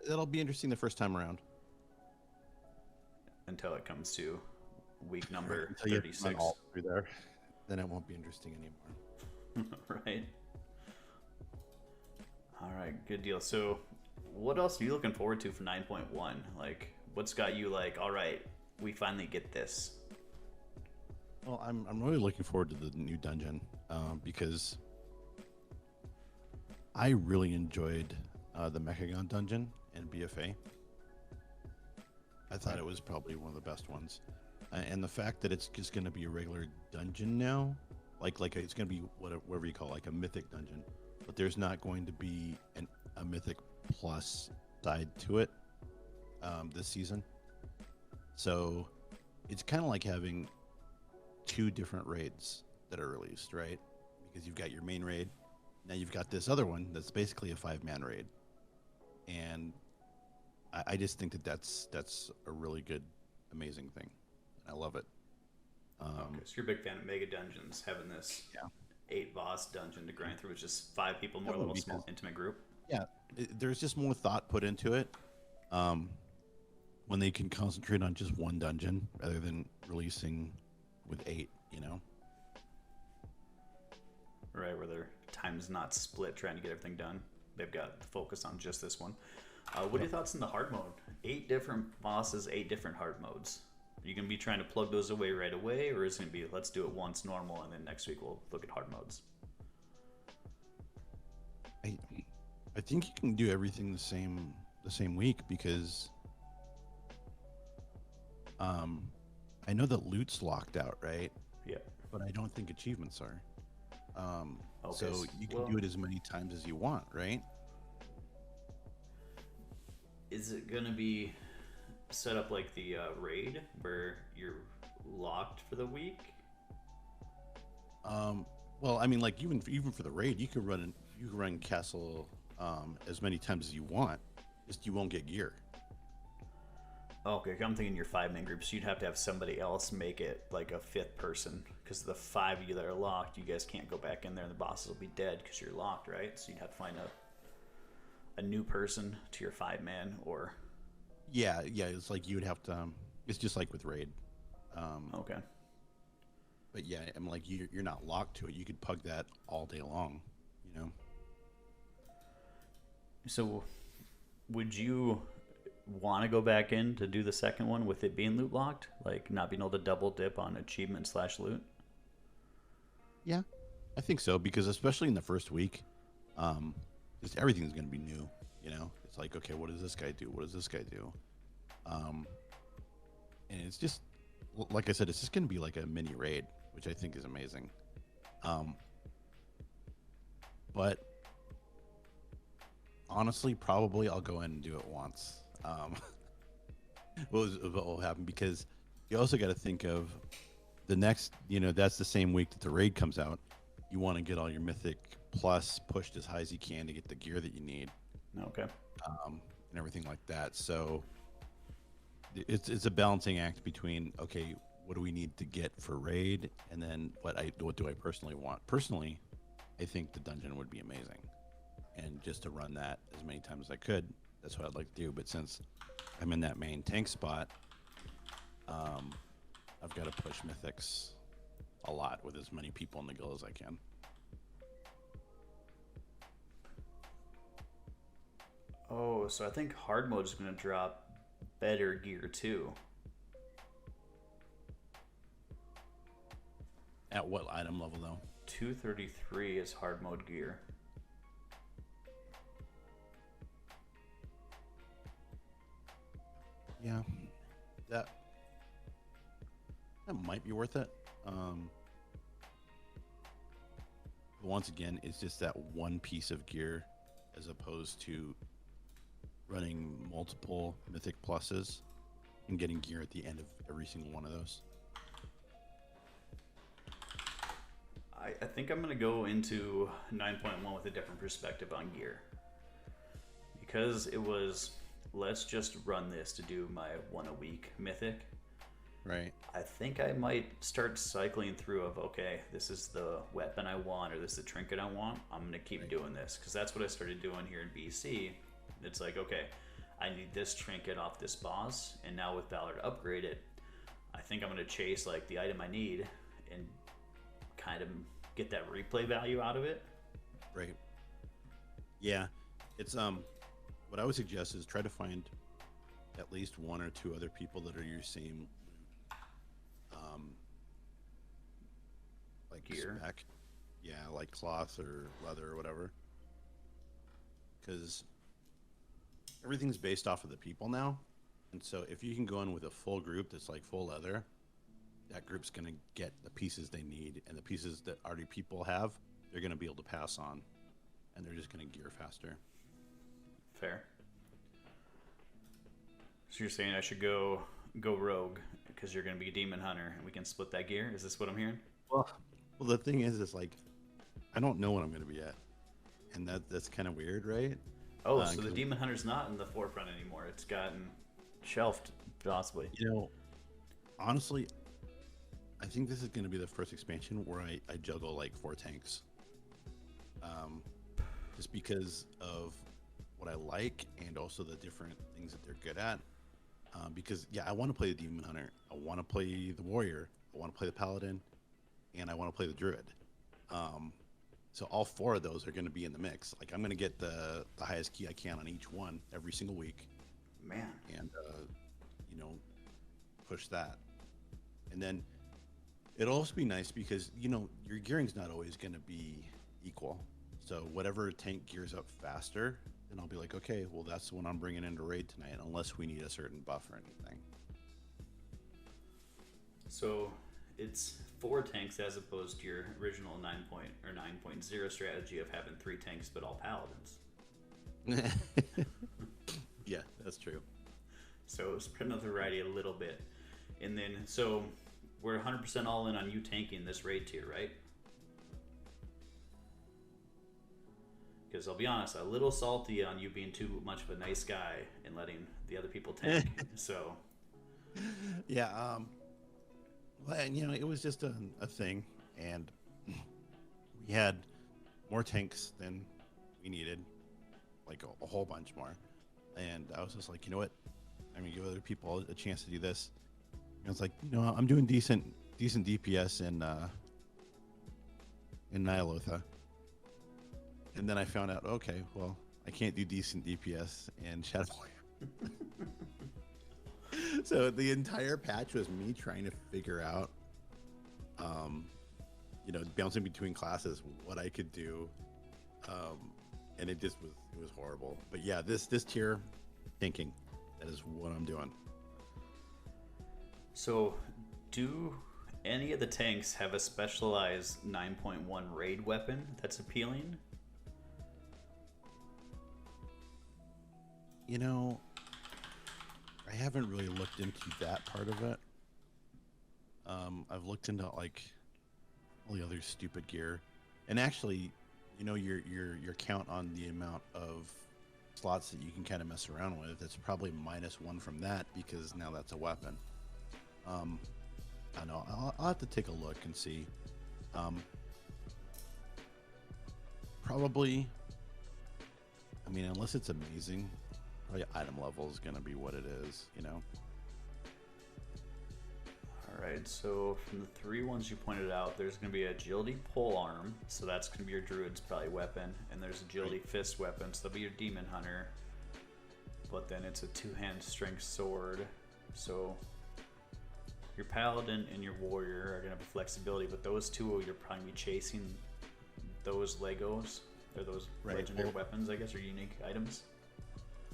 that'll be interesting the first time around. Until it comes to week number Until you 36. run all through there, then it won't be interesting anymore. Right. All right, good deal. So what else are you looking forward to for 9.1? Like, what's got you like, all right, we finally get this? Well, I'm really looking forward to the new dungeon because I really enjoyed the Mechagon dungeon in BFA. I thought it was probably one of the best ones, and the fact that it's just going to be a regular dungeon now, like it's going to be whatever you call it, like a mythic dungeon, but there's not going to be a mythic plus side to it this season. So it's kind of like having 2 different raids that are released, right? Because you've got your main raid, now you've got this other one that's basically a 5-man raid, and I just think that's a really good, amazing thing. I love it. Okay, so you're a big fan of mega dungeons, having this 8 boss dungeon to grind through with just 5 people, more little small intimate group. Yeah, there's just more thought put into it when they can concentrate on just one dungeon rather than releasing with 8, you know? Right, where their time's not split trying to get everything done. They've got to focus on just this one. What are your thoughts on the hard mode? 8 different bosses, 8 different hard modes. Are you going to be trying to plug those away right away, or is it going to be, let's do it once normal, and then next week we'll look at hard modes? I think you can do everything the same week, because I know that loot's locked out, right? Yeah. But I don't think achievements are. Okay, so you can do it as many times as you want, right? Is it going to be set up like the raid, where you're locked for the week? Well, I mean, like even for the raid, you can run castle as many times as you want. Just you won't get gear. Okay, I'm thinking your 5-man group, so you'd have to have somebody else make it like a 5th person, because the 5 of you that are locked, you guys can't go back in there, and the bosses will be dead because you're locked, right? So you'd have to find a new person to your 5-man, or Yeah, it's like you would have to. It's just like with raid. okay. But yeah, I'm like you're not locked to it. You could pug that all day long, you know. So would you want to go back in to do the second one with it being loot locked, like not being able to double dip on achievement / loot? Yeah, I think so, because especially in the first week, just everything's going to be new. You know, it's like, okay, what does this guy do? What does this guy do? And it's just like I said, it's just going to be like a mini raid, which I think is amazing. But honestly, probably I'll go in and do it once. What will happen, because you also got to think of the next, you know, that's the same week that the raid comes out. You want to get all your mythic plus pushed as high as you can to get the gear that you need. Okay. And everything like that. So it's a balancing act between, okay, what do we need to get for raid, and then what do I personally want? Personally, I think the dungeon would be amazing, and just to run that as many times as I could, that's what I'd like to do. But since I'm in that main tank spot, I've got to push mythics a lot with as many people in the guild as I can. Oh, so I think hard mode is going to drop better gear too. At what item level though? 233 is hard mode gear. Yeah, that might be worth it. Once again, it's just that one piece of gear, as opposed to running multiple mythic pluses and getting gear at the end of every single one of those. I think I'm going to go into 9.1 with a different perspective on gear. Because it was, let's just run this to do my 1 a week mythic. Right. I think I might start cycling through of, okay, this is the weapon I want, or this is the trinket I want. I'm going to keep doing this, because that's what I started doing here in BC. It's like, okay, I need this trinket off this boss, and now with Valor to upgrade it, I think I'm going to chase like the item I need and kind of get that replay value out of it. Right. Yeah. It's what I would suggest is try to find at least 1 or 2 other people that are your same like gear. spec. Yeah, like cloth or leather or whatever. Because everything's based off of the people now. And so if you can go in with a full group that's like full leather, that group's going to get the pieces they need, and the pieces that already people have, they're going to be able to pass on, and they're just going to gear faster. Fair. So you're saying I should go rogue because you're going to be a demon hunter and we can split that gear? Is this what I'm hearing? Well, the thing is like, I don't know what I'm going to be at, and that's kind of weird, right? Oh, so the demon hunter's not in the forefront anymore. It's gotten shelved, possibly. You know, honestly, I think this is going to be the first expansion where I juggle like 4 tanks. Just because of what I like, and also the different things that they're good at. Because, yeah, I want to play the demon hunter. I want to play the warrior. I want to play the paladin. And I want to play the druid. So all 4 of those are going to be in the mix. Like, I'm going to get the highest key I can on each one every single week. Man. And, you know, push that. And then it'll also be nice because, you know, your gearing's not always going to be equal. So whatever tank gears up faster, then I'll be like, okay, well, that's the one I'm bringing into raid tonight, unless we need a certain buff or anything. So it's 4 tanks as opposed to your original 9.0 strategy of having 3 tanks but all paladins. Yeah, that's true. So spreading out the variety a little bit. And then, so we're 100% all in on you tanking this raid tier, right? Because I'll be honest, a little salty on you being too much of a nice guy and letting the other people tank. So Yeah. Well, and it was just a thing, and we had more tanks than we needed, like a whole bunch more. And I was just like, you know what? I'm gonna give other people a chance to do this. And it's like, I'm doing decent DPS in Nyalotha. And then I found out, okay, well, I can't do decent DPS in Shadowlands. So the entire patch was me trying to figure out, bouncing between classes, what I could do, and it was horrible. But yeah, this tier thinking, that is what I'm doing. So, do any of the tanks have a specialized 9.1 raid weapon that's appealing? I haven't really looked into that part of it. I've looked into like all the other stupid gear, and actually, your count on the amount of slots that you can kind of mess around with, it's probably -1 from that, because now that's a weapon. I don't know. I'll have to take a look and see. Probably. I mean, unless it's amazing, probably item level is gonna be what it is. Alright, so from the 3 ones you pointed out, there's going to be agility pole arm, so that's going to be your druid's probably weapon, and there's agility fist weapon, so that'll be your demon hunter, but then it's a 2-hand strength sword, so your paladin and your warrior are going to have flexibility, but those two you're probably going to be chasing those Legos, or those legendary weapons, I guess, or unique items.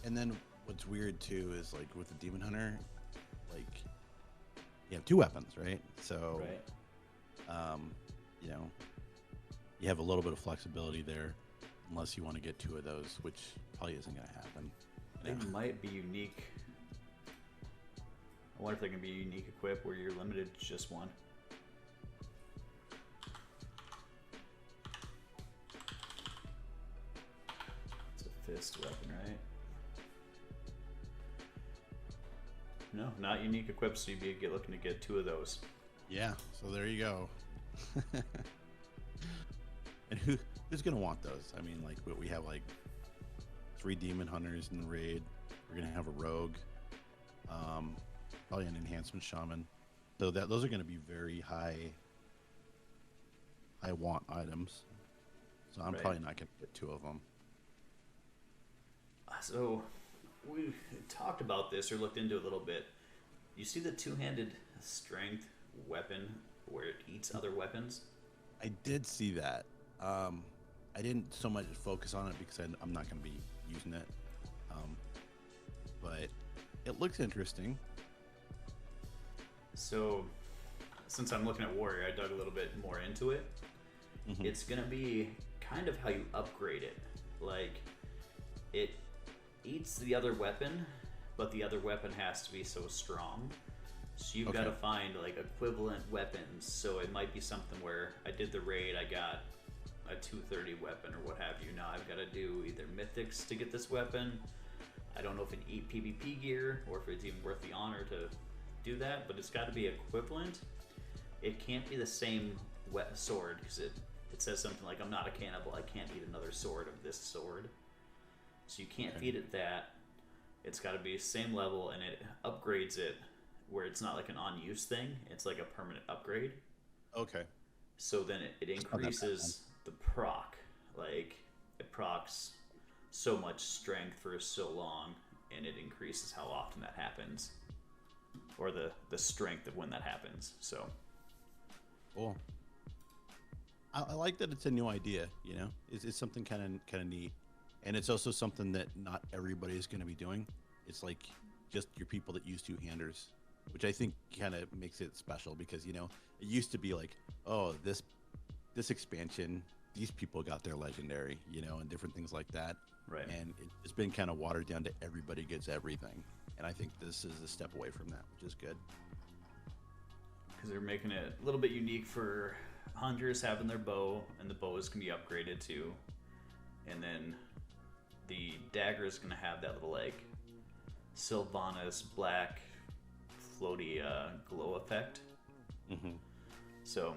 And then what's weird too is, like, with the demon hunter, like, you have 2 weapons, right? So, you have a little bit of flexibility there, unless you want to get 2 of those, which probably isn't going to happen. They might be unique. I wonder if they can be a unique equip where you're limited to just 1. It's a fist weapon, right? No, not unique equipped, so you'd be looking to get 2 of those. Yeah, so there you go. And who's gonna want those? I mean, like, we have like 3 demon hunters in the raid. We're gonna have a rogue, probably an enhancement shaman. So those are gonna be very high want items. So I'm probably not gonna get 2 of them. So we talked about this or looked into it a little bit. You see the 2-handed strength weapon where it eats other weapons? I did see that. I didn't so much focus on it because I'm not going to be using it. But it looks interesting. So, since I'm looking at Warrior, I dug a little bit more into it. Mm-hmm. It's going to be kind of how you upgrade it. Like, it eats the other weapon, but the other weapon has to be so strong. So you've got to find like equivalent weapons. So it might be something where I did the raid, I got a 230 weapon or what have you. Now I've got to do either mythics to get this weapon. I don't know if it eat PvP gear or if it's even worth the honor to do that, but it's got to be equivalent. It can't be the same sword, because it says something like, I'm not a cannibal, I can't eat another sword of this sword. So you can't feed it that. It's got to be same level, and it upgrades it where it's not like an on-use thing. It's like a permanent upgrade. Okay. So then it increases the proc. Like, it procs so much strength for so long, and it increases how often that happens. Or the strength of when that happens. So. Cool. I like that it's a new idea, It's something kind of neat. And it's also something that not everybody is going to be doing. It's like just your people that use 2-handers, which I think kind of makes it special, because, it used to be like, oh, this expansion, these people got their legendary, and different things like that. Right. And it's been kind of watered down to everybody gets everything. And I think this is a step away from that, which is good. Because they're making it a little bit unique for hunters having their bow, and the bows can be upgraded too. And then the dagger is going to have that little, like, Sylvanas black floaty glow effect. Mm-hmm. So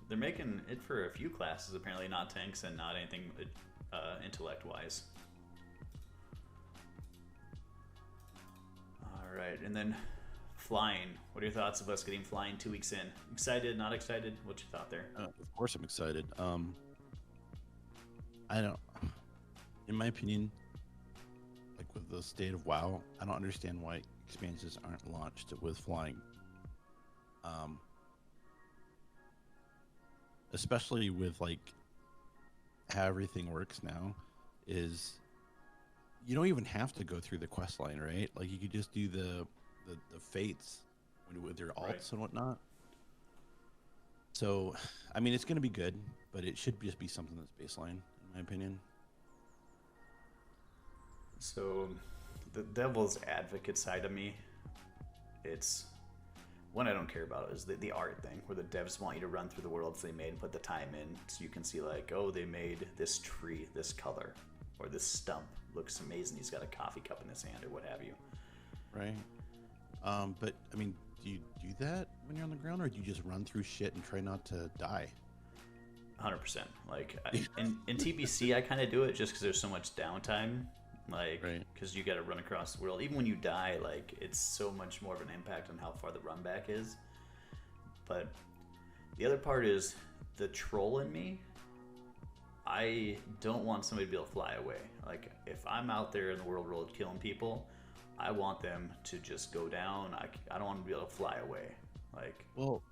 they're making it for a few classes, apparently, not tanks and not anything intellect-wise. All right, and then flying. What are your thoughts of us getting flying 2 weeks in? Excited, not excited? What's your thought there? Of course I'm excited. I don't, in my opinion, like with the state of WoW, I don't understand why expansions aren't launched with flying. Especially with like how everything works now, is you don't even have to go through the quest line, right? Like you could just do the fates with your alts Right. and whatnot. So, I mean, it's going to be good, but it should just be something that's baseline, in my opinion. So the devil's advocate side of me, it's one I don't care about is the art thing, where the devs want you to run through the worlds they made and put the time in so you can see like, oh, they made this tree this color, or this stump looks amazing, he's got a coffee cup in his hand, or what have you. Right. But I mean, do you do that when you're on the ground, or do you just run through shit and try not to die? 100%. Like in TBC, I kind of do it just because there's so much downtime. Like, because you got to run across the world. Even when you die, like, it's so much more of an impact on how far the run back is. But the other part is the troll in me. I don't want somebody to be able to fly away. Like, if I'm out there in the world killing people, I want them to just go down. I don't want to be able to fly away. Like, well,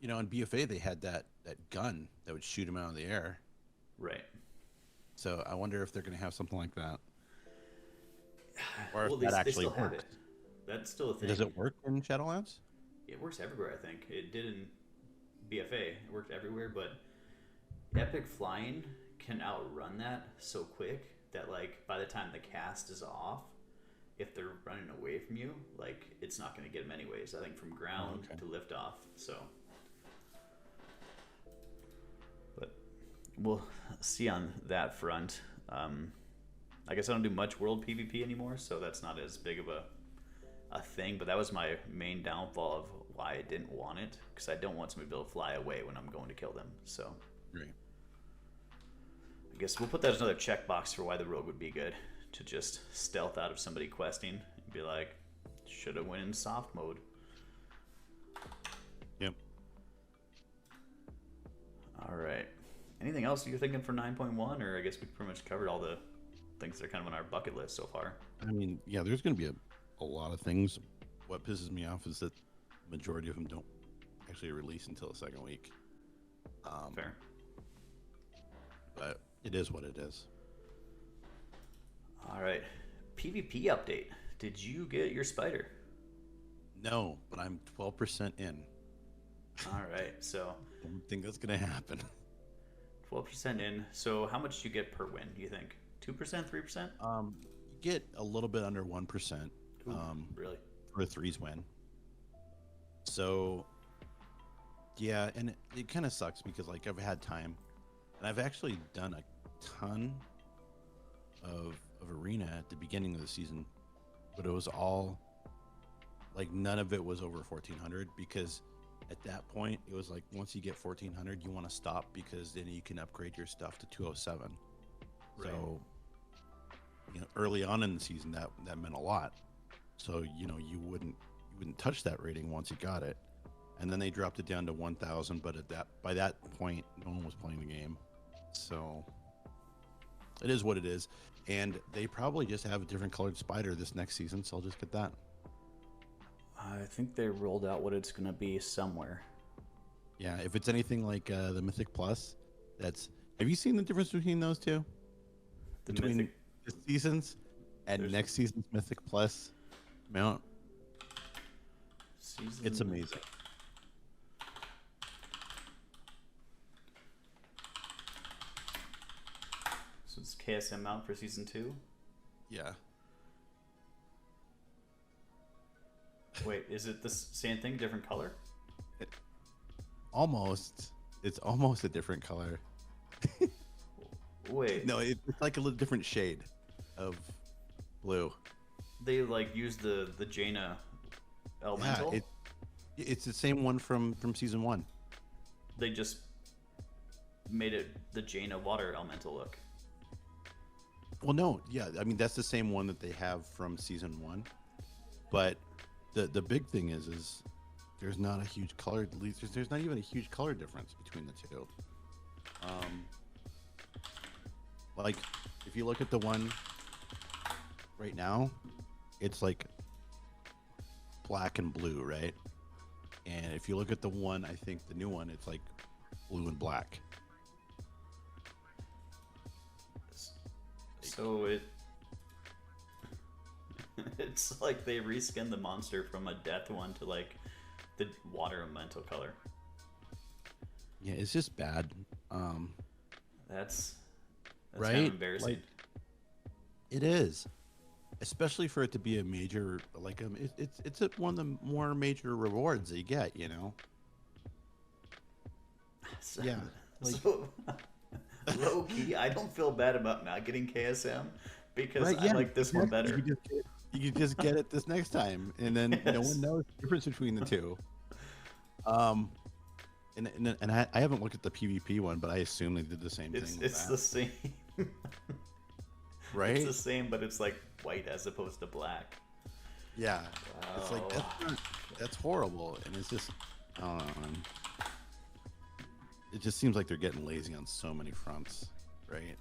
you know, in BFA they had that gun that would shoot him out of the air. Right. So I wonder if they're going to have something like that, or well, if that they actually still have works. it. That's still a thing. Does it work in Shadowlands? It works everywhere, I think. It did in BFA. It worked everywhere, but epic flying can outrun that so quick that, like, by the time the cast is off, if they're running away from you, like, it's not going to get them anyways. I think from ground to lift off. So, but we'll see on that front. I guess I don't do much world PvP anymore, so that's not as big of a thing. But that was my main downfall of why I didn't want it, because I don't want somebody to be able to fly away when I'm going to kill them. So, Right. I guess we'll put that as another checkbox for why the rogue would be good, to just stealth out of somebody questing and be like, should have went in soft mode. Yep. All right. Anything else you're thinking for 9.1, or I guess we pretty much covered all the things that are kind of on our bucket list so far. I mean, yeah, there's going to be a lot of things. What pisses me off is that the majority of them don't actually release until the second week. Fair. But it is what it is. All right. PvP update. Did you get your spider? No, but I'm 12% in. All right. So I don't think that's going to happen. 12% in. So how much do you get per win, do you think? 2%, 3%? You get a little bit under 1%. Ooh, really? For a 3s win. So, yeah, and it kind of sucks because, like, I've had time, and I've actually done a ton of arena at the beginning of the season, but it was all, like, none of it was over 1400, because at that point, it was like, once you get 1400, you want to stop, because then you can upgrade your stuff to 207. Right. So, you know, early on in the season, that meant a lot. So, you know, you wouldn't touch that rating once you got it. And then they dropped it down to 1000, but by that point, no one was playing the game. So it is what it is. And they probably just have a different colored spider this next season, so I'll just get that. I think they rolled out what it's going to be somewhere. Yeah, if it's anything like the Mythic Plus, that's... Have you seen the difference between those two? Between Mythic... this season's and next season's Mythic Plus mount? It's amazing. So it's KSM out for season 2? Yeah. Wait, is it the same thing, different color? Almost. It's almost a different color. Wait. No, it's like a little different shade of blue. They like use the Jaina Elemental? It's the same one from season 1. They just made it the Jaina water elemental look. Well, no, yeah, I mean that's the same one that they have from season 1, but the big thing is there's not a huge color. There's not even a huge color difference between the two. Like if you look at the one right now, it's like black and blue, right? And if you look at the one, I think the new one, it's like blue and black. So it's like they reskinned the monster from a death one to like the water elemental color. Yeah, it's just bad. That's right? kind of embarrassing. Like, it is, especially for it to be a major, like it's one of the more major rewards that you get, you know. So, yeah, like, so low key, I don't feel bad about not getting KSM because right, I like this one better. You can just get it this next time, and then no one knows the difference between the two. And I haven't looked at the PvP one, but I assume they did the same thing. It's the same. Right? It's the same, but it's like white as opposed to black. Yeah. Wow. It's like that's horrible, and it's just I don't know. Man. It just seems like they're getting lazy on so many fronts, right?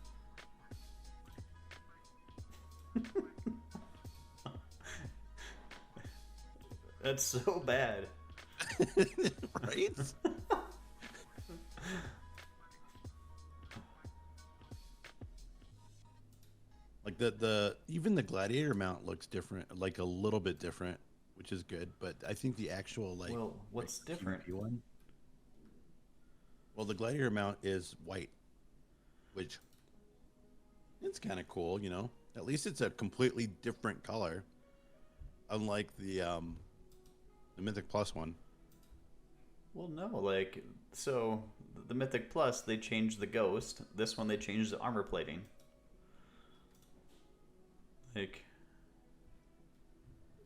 That's so bad. Right? Like even the gladiator mount looks different, like a little bit different, which is good. But I think the actual Well, what's different? one? Well, the gladiator mount is white, which it's kind of cool, you know. At least it's a completely different color, unlike the Mythic Plus one. Well, no, like so the Mythic Plus they changed the ghost. This one they changed the armor plating. Like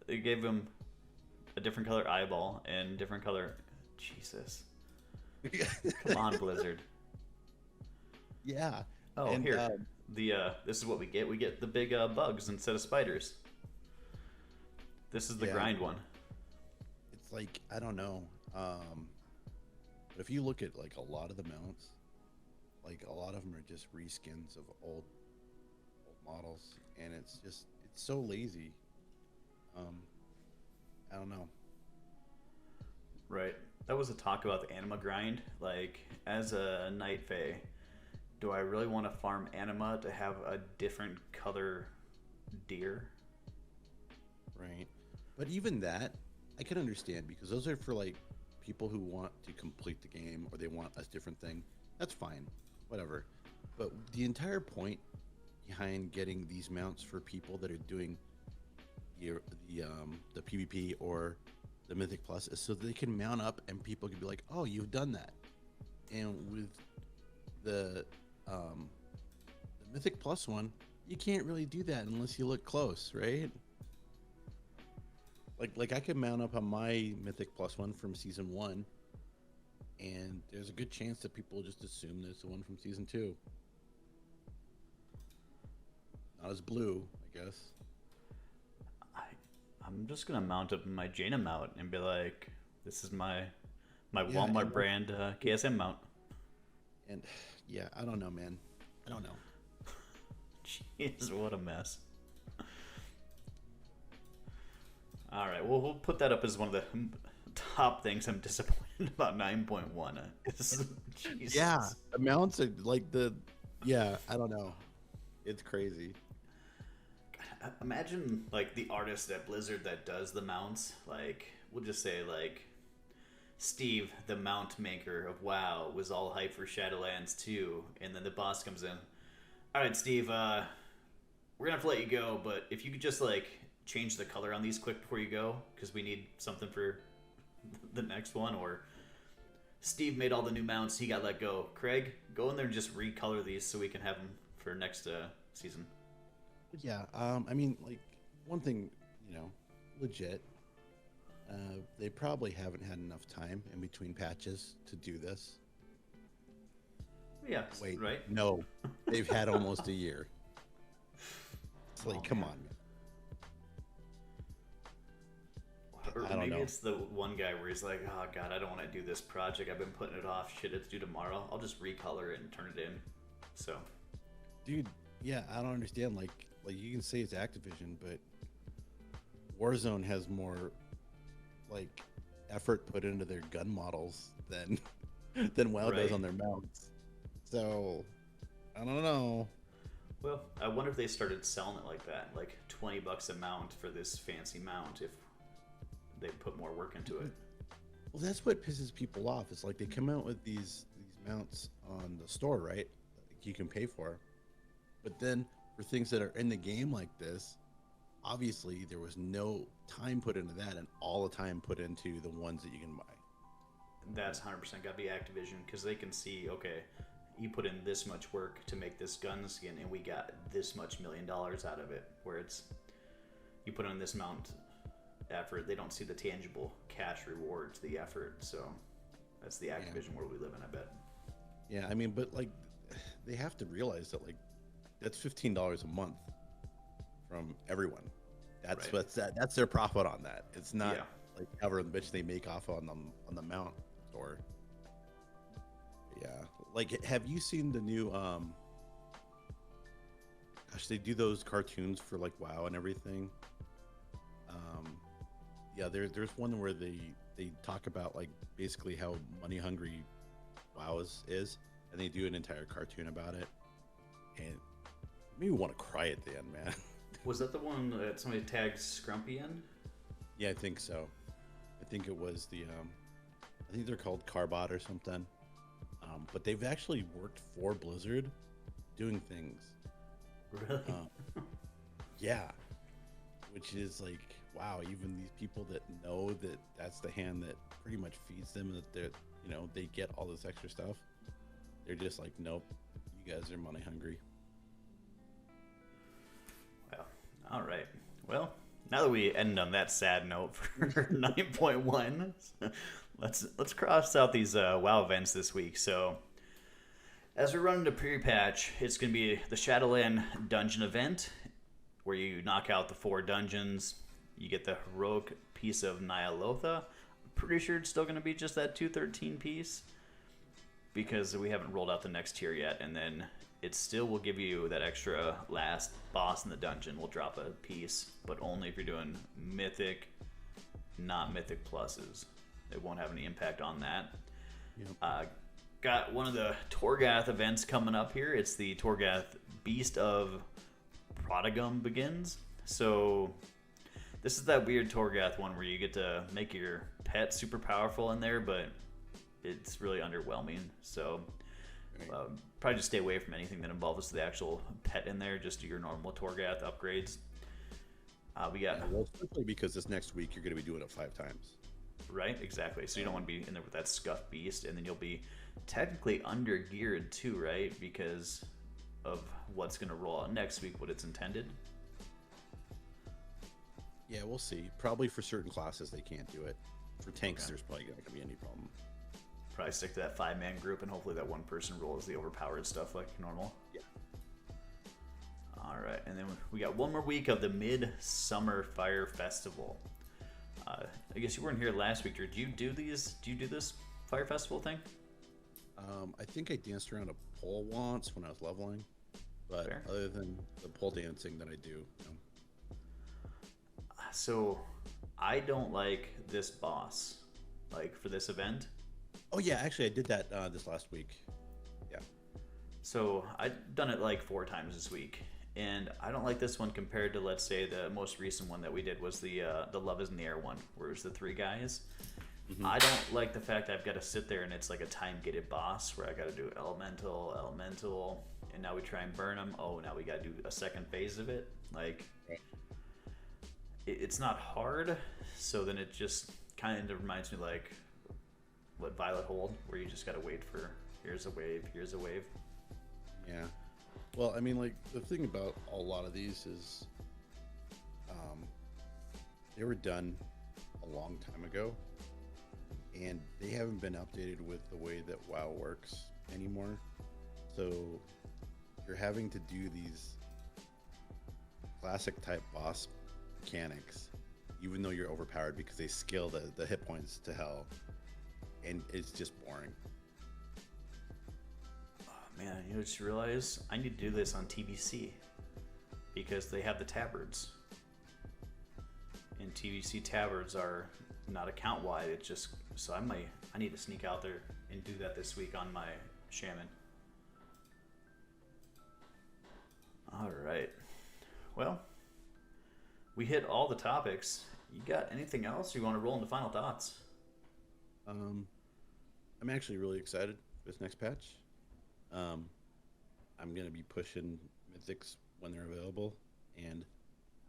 they gave him a different color eyeball and different color. Jesus, come on, Blizzard. Yeah. Oh, and here this is what we get. We get the big bugs instead of spiders. This is the grind one. It's like I don't know. But if you look at like a lot of the mounts, like a lot of them are just reskins of old models, and it's so lazy. I don't know. Right. That was a talk about the anima grind. Like, as a Night Fae, do I really want to farm anima to have a different color deer? Right. But even that, I can understand because those are for like people who want to complete the game or they want a different thing. That's fine. Whatever. But the entire point behind getting these mounts for people that are doing the PvP or the Mythic Plus is so they can mount up and people can be like, oh, you've done that. And with the Mythic Plus one, you can't really do that unless you look close, right? Like I can mount up on my Mythic Plus one from season 1, and there's a good chance that people just assume there's the one from season 2. Not as blue, I guess. I'm just gonna mount up my Jaina mount and be like, "This is my Walmart brand KSM mount." And yeah, I don't know, man. I don't know. Jeez, what a mess. All right, well, we'll put that up as one of the top things I'm disappointed about 9.1. Jesus. Yeah, the mounts are like I don't know. It's crazy. Imagine like the artist at Blizzard that does the mounts. Like we'll just say like Steve, the mount maker of WoW, was all hyped for Shadowlands 2, and then the boss comes in. All right, Steve, we're gonna have to let you go, but if you could just like change the color on these quick before you go, because we need something for the next one. Or Steve made all the new mounts, he got let go. Craig, go in there and just recolor these so we can have them for next season. Yeah, I mean, like, one thing, legit, They probably haven't had enough time in between patches to do this. Yeah. Wait, right? no, they've had almost a year. It's like, come on. Or I don't maybe know. it's the one guy where he's like, oh god, I don't want to do this project. I've been putting it off. Shit, it's due tomorrow. I'll just recolor it and turn it in. So, Dude, yeah, I don't understand. Like you can say it's Activision, but Warzone has more like effort put into their gun models than WoW does on their mounts. So, I don't know. Well, I wonder if they started selling it like that, like $20 a mount for this fancy mount, if they put more work into it. Well, that's what pisses people off. It's like they come out with these mounts on the store, right? Like you can pay for, but then for things that are in the game like this, obviously there was no time put into that, and all the time put into the ones that you can buy. That's 100% got to be Activision, because they can see, okay, you put in this much work to make this gun skin, and we got this much $1 million out of it. Where it's you put in this amount effort, they don't see the tangible cash reward to the effort. So that's the Activision world we live in, I bet. Yeah, I mean, but like they have to realize that like that's $15 a month from everyone. That's that's their profit on that. It's not like however much they make off on the mount store. Yeah, like have you seen the new gosh, they do those cartoons for like WoW and everything. Yeah, there's one where they talk about like basically how money hungry WoW is, and they do an entire cartoon about it, and it made me want to cry at the end, man. Was that the one that somebody tagged Scrumpy in? Yeah, I think so. I think it was the I think they're called Carbot or something. But they've actually worked for Blizzard doing things. Really? Yeah. Which is like, wow, even these people that know that that's the hand that pretty much feeds them, that they're, you know, they get all this extra stuff. They're just like, nope, you guys are money hungry. Well, all right. Well, now that we end on that sad note for 9.1, let's cross out these WoW events this week. So, as we run into pre-patch, it's going to be the Shadowlands dungeon event, where you knock out the 4 dungeons. You get the heroic piece of Nyalotha. I'm pretty sure it's still going to be just that 213 piece, because we haven't rolled out the next tier yet, and then it still will give you that extra last boss in the dungeon. Will drop a piece, but only if you're doing Mythic, not Mythic pluses. It won't have any impact on that. Yep. Got one of the Torgath events coming up here. It's the Torgath Beast of Prodigum begins. So this is that weird Torgath one where you get to make your pet super powerful in there, but it's really underwhelming. So probably just stay away from anything that involves the actual pet in there. Just do your normal Torgath upgrades. We got well, especially because this next week you're going to be doing it 5 times. Right, exactly. So you don't want to be in there with that scuffed beast, and then you'll be technically under geared too, right? Because of what's going to roll out next week, what it's intended. Yeah, we'll see. Probably for certain classes they can't do it. For tanks, there's probably not going to be any problem. Probably stick to that 5-man group, and hopefully that one person rolls the overpowered stuff like normal. Yeah. All right, and then we got one more week of the Midsummer Fire Festival. I guess you weren't here last week. Did you do these? Do you do this Fire Festival thing? I think I danced around a pole once when I was leveling, but Fair. Other than the pole dancing that I do. So I don't like this boss, like for this event. Oh yeah, actually I did that this last week. Yeah. So I've done it like 4 times this week, and I don't like this one compared to, let's say, the most recent one that we did was the Love is in the Air one, where it was the 3 guys. Mm-hmm. I don't like the fact I've got to sit there and it's like a time-gated boss where I got to do elemental, and now we try and burn them. Oh, now we got to do a second phase of it. Like, it's not hard, so then it just kind of reminds me like what Violet Hold, where you just got to wait for here's a wave. Yeah. Well, I mean, like, the thing about a lot of these is they were done a a long time ago, and they haven't been updated with the way that WoW works anymore. So you're having to do these classic type boss mechanics, even though you're overpowered, because they scale the hit points to hell, and it's just boring. Oh, man, you just realize I need to do this on TBC because they have the tabards. And TBC tabards are not account wide. It's just so I need to sneak out there and do that this week on my shaman. All right. Well, we hit all the topics. You got anything else? Or you want to roll into final thoughts? I'm actually really excited for this next patch. I'm gonna be pushing mythics when they're available, and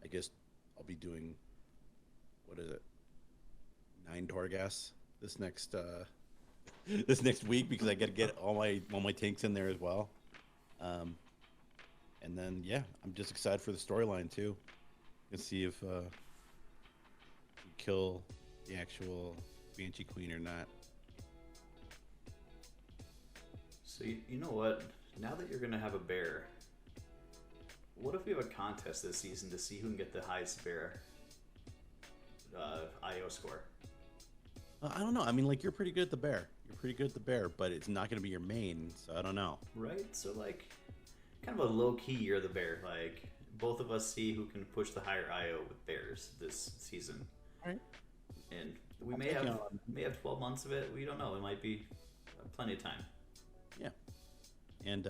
I guess I'll be doing, what is it, 9 Torgas this next this next week, because I got to get all my tanks in there as well. And then yeah, I'm just excited for the storyline too, to see if we kill the actual Banshee Queen or not. So you know what? Now that you're gonna have a bear, what if we have a contest this season to see who can get the highest bear IO score? I don't know. I mean, like, you're pretty good at the bear. You're pretty good at the bear, but it's not going to be your main, so I don't know. Right? So, like, kind of a low-key you're the bear. Like, both of us see who can push the higher IO with bears this season. All right. And we may have 12 months of it. We don't know. It might be plenty of time. Yeah. And,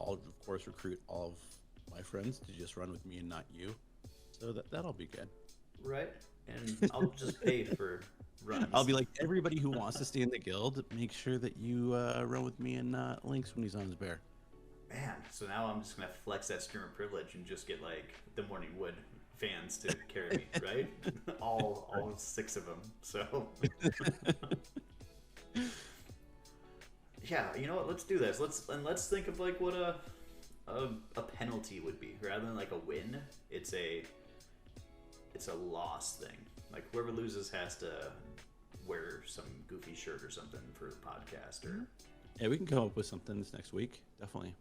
I'll, of course, recruit all of my friends to just run with me and not you. So that'll be good. Right? And I'll just pay for runs. I'll be like, everybody who wants to stay in the guild, make sure that you run with me and Lynkz when he's on his bear. Man, so now I'm just going to flex that streamer privilege and just get, like, the Morning Wood fans to carry me, right? all 6 of them. So, yeah, you know what? Let's do this. Let's think of, like, what a penalty would be. Rather than, like, a win, it's a loss thing. Like, whoever loses has to wear some goofy shirt or something for the podcast. Or yeah, we can come up with something this next week. Definitely.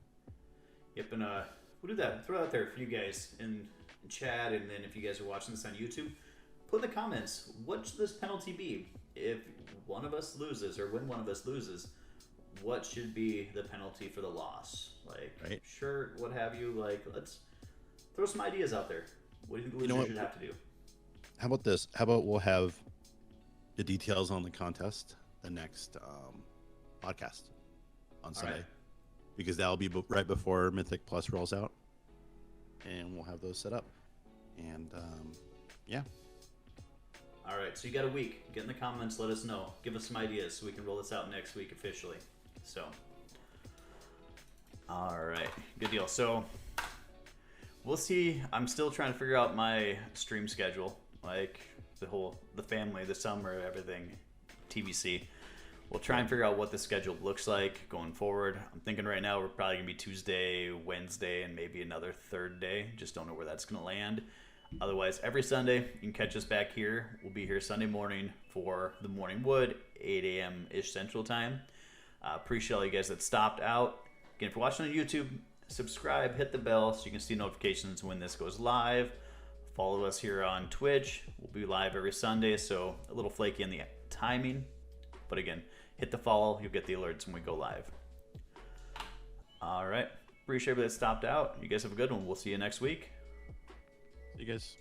Yep, and we'll do that. Throw it out there for you guys in chat, and then if you guys are watching this on YouTube, put in the comments, what should this penalty be? If one of us loses, or when one of us loses, what should be the penalty for the loss? Like, right. Shirt, what have you. Like, let's throw some ideas out there. What do you think the loser should have to do? How about this? How about we'll have the details on the contest the next podcast on Sunday, right. Because that'll be right before Mythic Plus rolls out, and we'll have those set up. And yeah. All right, so you got a week. Get in the comments. Let us know. Give us some ideas so we can roll this out next week officially. So, all right, good deal. So we'll see. I'm still trying to figure out my stream schedule, like the family, the summer, everything, TBC. We'll try and figure out what the schedule looks like going forward. I'm thinking right now we're probably gonna be Tuesday, Wednesday, and maybe another third day. Just don't know where that's gonna land. Otherwise, every Sunday, you can catch us back here. We'll be here Sunday morning for the Morning Wood, 8 a.m.-ish Central Time. Appreciate all you guys that stopped out. Again, if you're watching on YouTube, subscribe, hit the bell so you can see notifications when this goes live. Follow us here on Twitch. We'll be live every Sunday, so a little flaky in the timing. But again, hit the follow. You'll get the alerts when we go live. All right. Appreciate everybody that stopped out. You guys have a good one. We'll see you next week. See you guys.